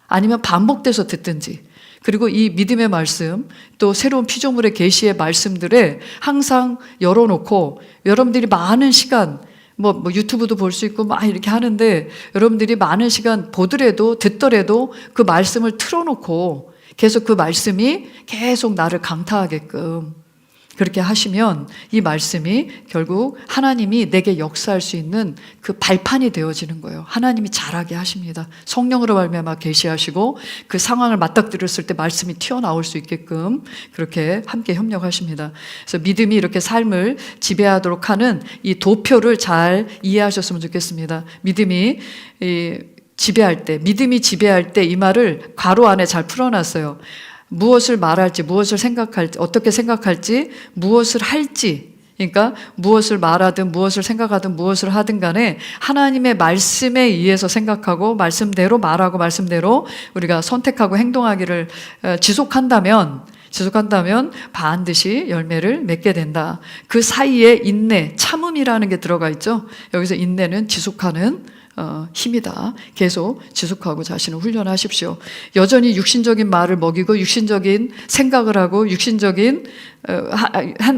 Speaker 1: 아니면 반복돼서 듣든지. 그리고 이 믿음의 말씀, 또 새로운 피조물의 계시의 말씀들에 항상 열어놓고 여러분들이 많은 시간, 뭐 유튜브도 볼 수 있고 막 이렇게 하는데 여러분들이 많은 시간 보더라도 듣더라도 그 말씀을 틀어놓고 계속 그 말씀이 계속 나를 강타하게끔 그렇게 하시면 이 말씀이 결국 하나님이 내게 역사할 수 있는 그 발판이 되어지는 거예요. 하나님이 잘하게 하십니다. 성령으로 말미암아 계시하시고 그 상황을 맞닥뜨렸을 때 말씀이 튀어나올 수 있게끔 그렇게 함께 협력하십니다. 그래서 믿음이 이렇게 삶을 지배하도록 하는 이 도표를 잘 이해하셨으면 좋겠습니다. 믿음이 지배할 때, 믿음이 지배할 때 이 말을 괄호 안에 잘 풀어놨어요. 무엇을 말할지, 무엇을 생각할지, 어떻게 생각할지, 무엇을 할지, 그러니까 무엇을 말하든 무엇을 생각하든 무엇을 하든 간에 하나님의 말씀에 의해서 생각하고 말씀대로 말하고 말씀대로 우리가 선택하고 행동하기를 지속한다면 반드시 열매를 맺게 된다. 그 사이에 인내, 참음이라는 게 들어가 있죠. 여기서 인내는 지속하는 힘이다. 계속 지속하고 자신을 훈련하십시오. 여전히 육신적인 말을 먹이고 육신적인 생각을 하고 육신적인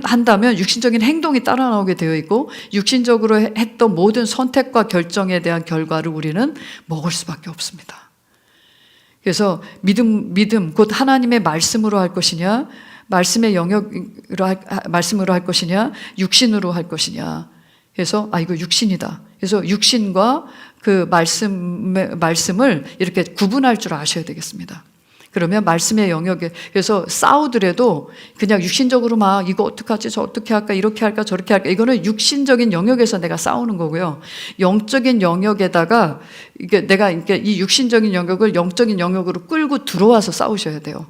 Speaker 1: 한다면 육신적인 행동이 따라 나오게 되어 있고 육신적으로 했던 모든 선택과 결정에 대한 결과를 우리는 먹을 수밖에 없습니다. 그래서 믿음 곧 하나님의 말씀으로 할 것이냐, 말씀의 말씀으로 할 것이냐, 육신으로 할 것이냐. 그래서 이거 육신이다. 그래서 육신과 그 말씀을 이렇게 구분할 줄 아셔야 되겠습니다. 그러면 말씀의 영역에, 그래서 싸우더라도 그냥 육신적으로 막 이거 어떡하지, 저 어떻게 할까, 이렇게 할까, 저렇게 할까, 이거는 육신적인 영역에서 내가 싸우는 거고요. 영적인 영역에다가 내가 이 육신적인 영역을 영적인 영역으로 끌고 들어와서 싸우셔야 돼요.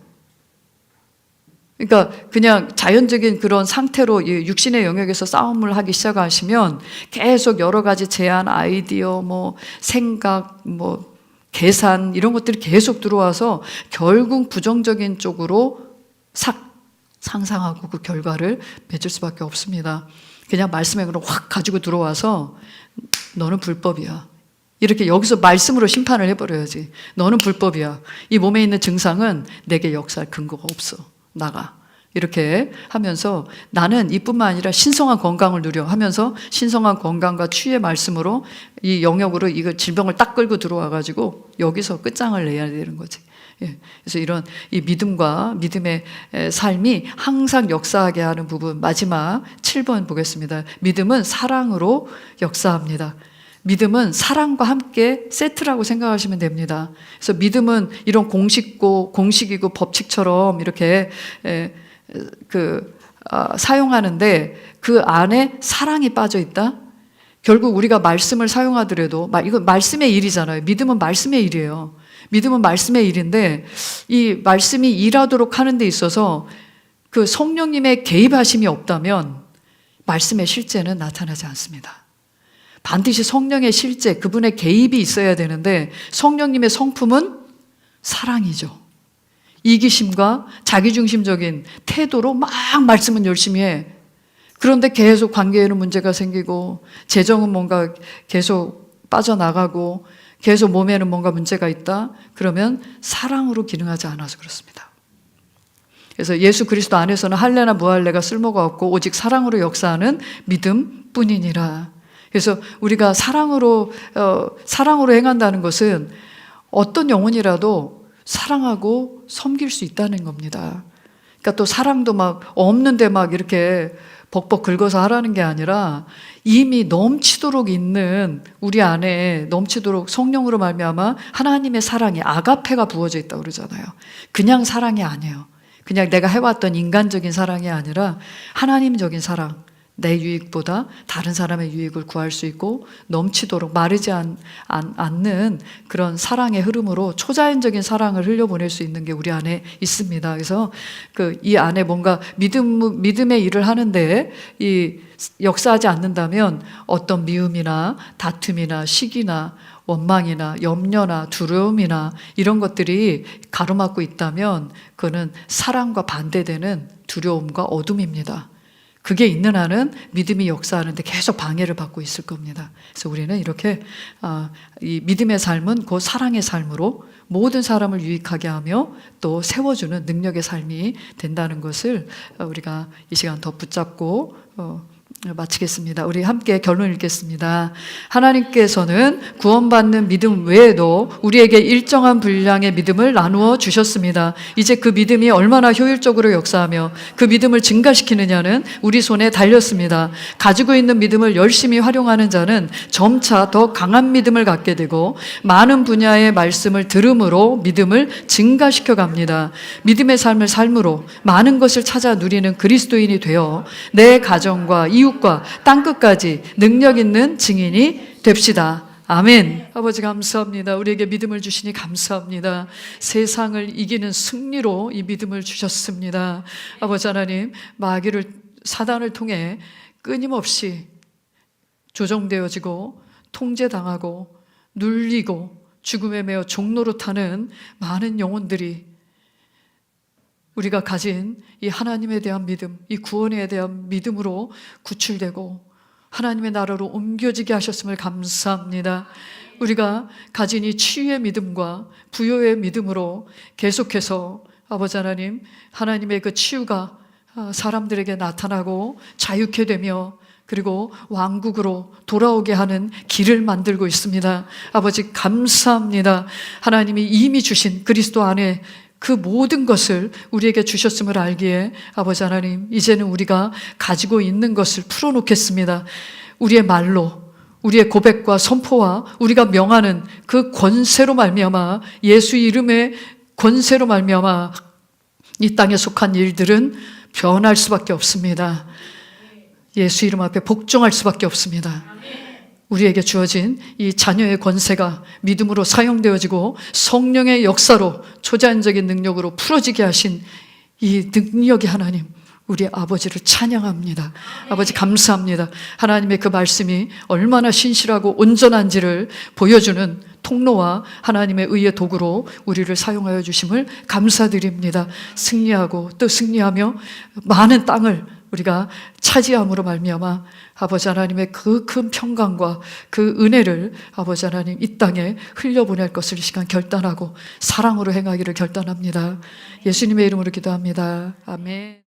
Speaker 1: 그러니까 그냥 자연적인 그런 상태로 육신의 영역에서 싸움을 하기 시작하시면 계속 여러 가지 제안, 아이디어, 생각, 계산 이런 것들이 계속 들어와서 결국 부정적인 쪽으로 상상하고 그 결과를 맺을 수밖에 없습니다. 그냥 말씀의 그걸 확 가지고 들어와서 너는 불법이야. 이렇게 여기서 말씀으로 심판을 해버려야지. 너는 불법이야. 이 몸에 있는 증상은 내게 역사할 근거가 없어. 나가. 이렇게 하면서 나는 이뿐만 아니라 신성한 건강을 누려 하면서 신성한 건강과 치유의 말씀으로 이 영역으로 이걸 질병을 딱 끌고 들어와가지고 여기서 끝장을 내야 되는 거지. 그래서 이런 이 믿음과 믿음의 삶이 항상 역사하게 하는 부분, 마지막 7번 보겠습니다. 믿음은 사랑으로 역사합니다. 믿음은 사랑과 함께 세트라고 생각하시면 됩니다. 그래서 믿음은 이런 공식이고 법칙처럼 이렇게 사용하는데 그 안에 사랑이 빠져 있다? 결국 우리가 말씀을 사용하더라도, 이거 말씀의 일이잖아요. 믿음은 말씀의 일이에요. 믿음은 말씀의 일인데 이 말씀이 일하도록 하는 데 있어서 그 성령님의 개입하심이 없다면 말씀의 실제는 나타나지 않습니다. 반드시 성령의 실제, 그분의 개입이 있어야 되는데 성령님의 성품은 사랑이죠. 이기심과 자기중심적인 태도로 막 말씀은 열심히 해. 그런데 계속 관계에는 문제가 생기고 재정은 뭔가 계속 빠져나가고 계속 몸에는 뭔가 문제가 있다. 그러면 사랑으로 기능하지 않아서 그렇습니다. 그래서 예수 그리스도 안에서는 할례나 무할례가 쓸모가 없고 오직 사랑으로 역사하는 믿음뿐이니라. 그래서 우리가 사랑으로 행한다는 것은 어떤 영혼이라도 사랑하고 섬길 수 있다는 겁니다. 그러니까 또 사랑도 막 없는데 막 이렇게 벅벅 긁어서 하라는 게 아니라 이미 넘치도록 있는 우리 안에 넘치도록 성령으로 말미암아 하나님의 사랑이 아가페가 부어져 있다고 그러잖아요. 그냥 사랑이 아니에요. 그냥 내가 해왔던 인간적인 사랑이 아니라 하나님적인 사랑, 내 유익보다 다른 사람의 유익을 구할 수 있고 넘치도록 마르지 않는 그런 사랑의 흐름으로 초자연적인 사랑을 흘려보낼 수 있는 게 우리 안에 있습니다. 그래서 이 안에 뭔가 믿음의 일을 하는데 이 역사하지 않는다면 어떤 미움이나 다툼이나 시기나 원망이나 염려나 두려움이나 이런 것들이 가로막고 있다면 그거는 사랑과 반대되는 두려움과 어둠입니다. 그게 있는 한은 믿음이 역사하는데 계속 방해를 받고 있을 겁니다. 그래서 우리는 이렇게 이 믿음의 삶은 그 사랑의 삶으로 모든 사람을 유익하게 하며 또 세워주는 능력의 삶이 된다는 것을 우리가 이 시간 더 붙잡고 마치겠습니다. 우리 함께 결론 읽겠습니다. 하나님께서는 구원받는 믿음 외에도 우리에게 일정한 분량의 믿음을 나누어 주셨습니다. 이제 그 믿음이 얼마나 효율적으로 역사하며 그 믿음을 증가시키느냐는 우리 손에 달렸습니다. 가지고 있는 믿음을 열심히 활용하는 자는 점차 더 강한 믿음을 갖게 되고 많은 분야의 말씀을 들음으로 믿음을 증가시켜 갑니다. 믿음의 삶을 삶으로 많은 것을 찾아 누리는 그리스도인이 되어 내 가정과 이웃과 땅끝까지 능력 있는 증인이 됩시다. 아멘. 아버지 감사합니다. 우리에게 믿음을 주시니 감사합니다. 세상을 이기는 승리로 이 믿음을 주셨습니다. 아버지 하나님, 마귀를 사단을 통해 끊임없이 조정되어지고 통제당하고 눌리고 죽음에 매어 종로로 타는 많은 영혼들이 우리가 가진 이 하나님에 대한 믿음, 이 구원에 대한 믿음으로 구출되고 하나님의 나라로 옮겨지게 하셨음을 감사합니다. 우리가 가진 이 치유의 믿음과 부요의 믿음으로 계속해서 아버지 하나님, 하나님의 그 치유가 사람들에게 나타나고 자유케 되며 그리고 왕국으로 돌아오게 하는 길을 만들고 있습니다. 아버지 감사합니다. 하나님이 이미 주신 그리스도 안에 그 모든 것을 우리에게 주셨음을 알기에 아버지 하나님, 이제는 우리가 가지고 있는 것을 풀어놓겠습니다. 우리의 말로, 우리의 고백과 선포와 우리가 명하는 그 권세로 말미암아, 예수 이름의 권세로 말미암아 이 땅에 속한 일들은 변할 수밖에 없습니다. 예수 이름 앞에 복종할 수밖에 없습니다. 우리에게 주어진 이 자녀의 권세가 믿음으로 사용되어지고 성령의 역사로 초자연적인 능력으로 풀어지게 하신 이 능력의 하나님, 우리 아버지를 찬양합니다. 아버지 감사합니다. 하나님의 그 말씀이 얼마나 신실하고 온전한지를 보여주는 통로와 하나님의 의의 도구로 우리를 사용하여 주심을 감사드립니다. 승리하고 또 승리하며 많은 땅을 우리가 차지함으로 말미암아 아버지 하나님의 그 큰 평강과 그 은혜를 아버지 하나님 이 땅에 흘려보낼 것을 이 시간 결단하고 사랑으로 행하기를 결단합니다. 예수님의 이름으로 기도합니다. 아멘.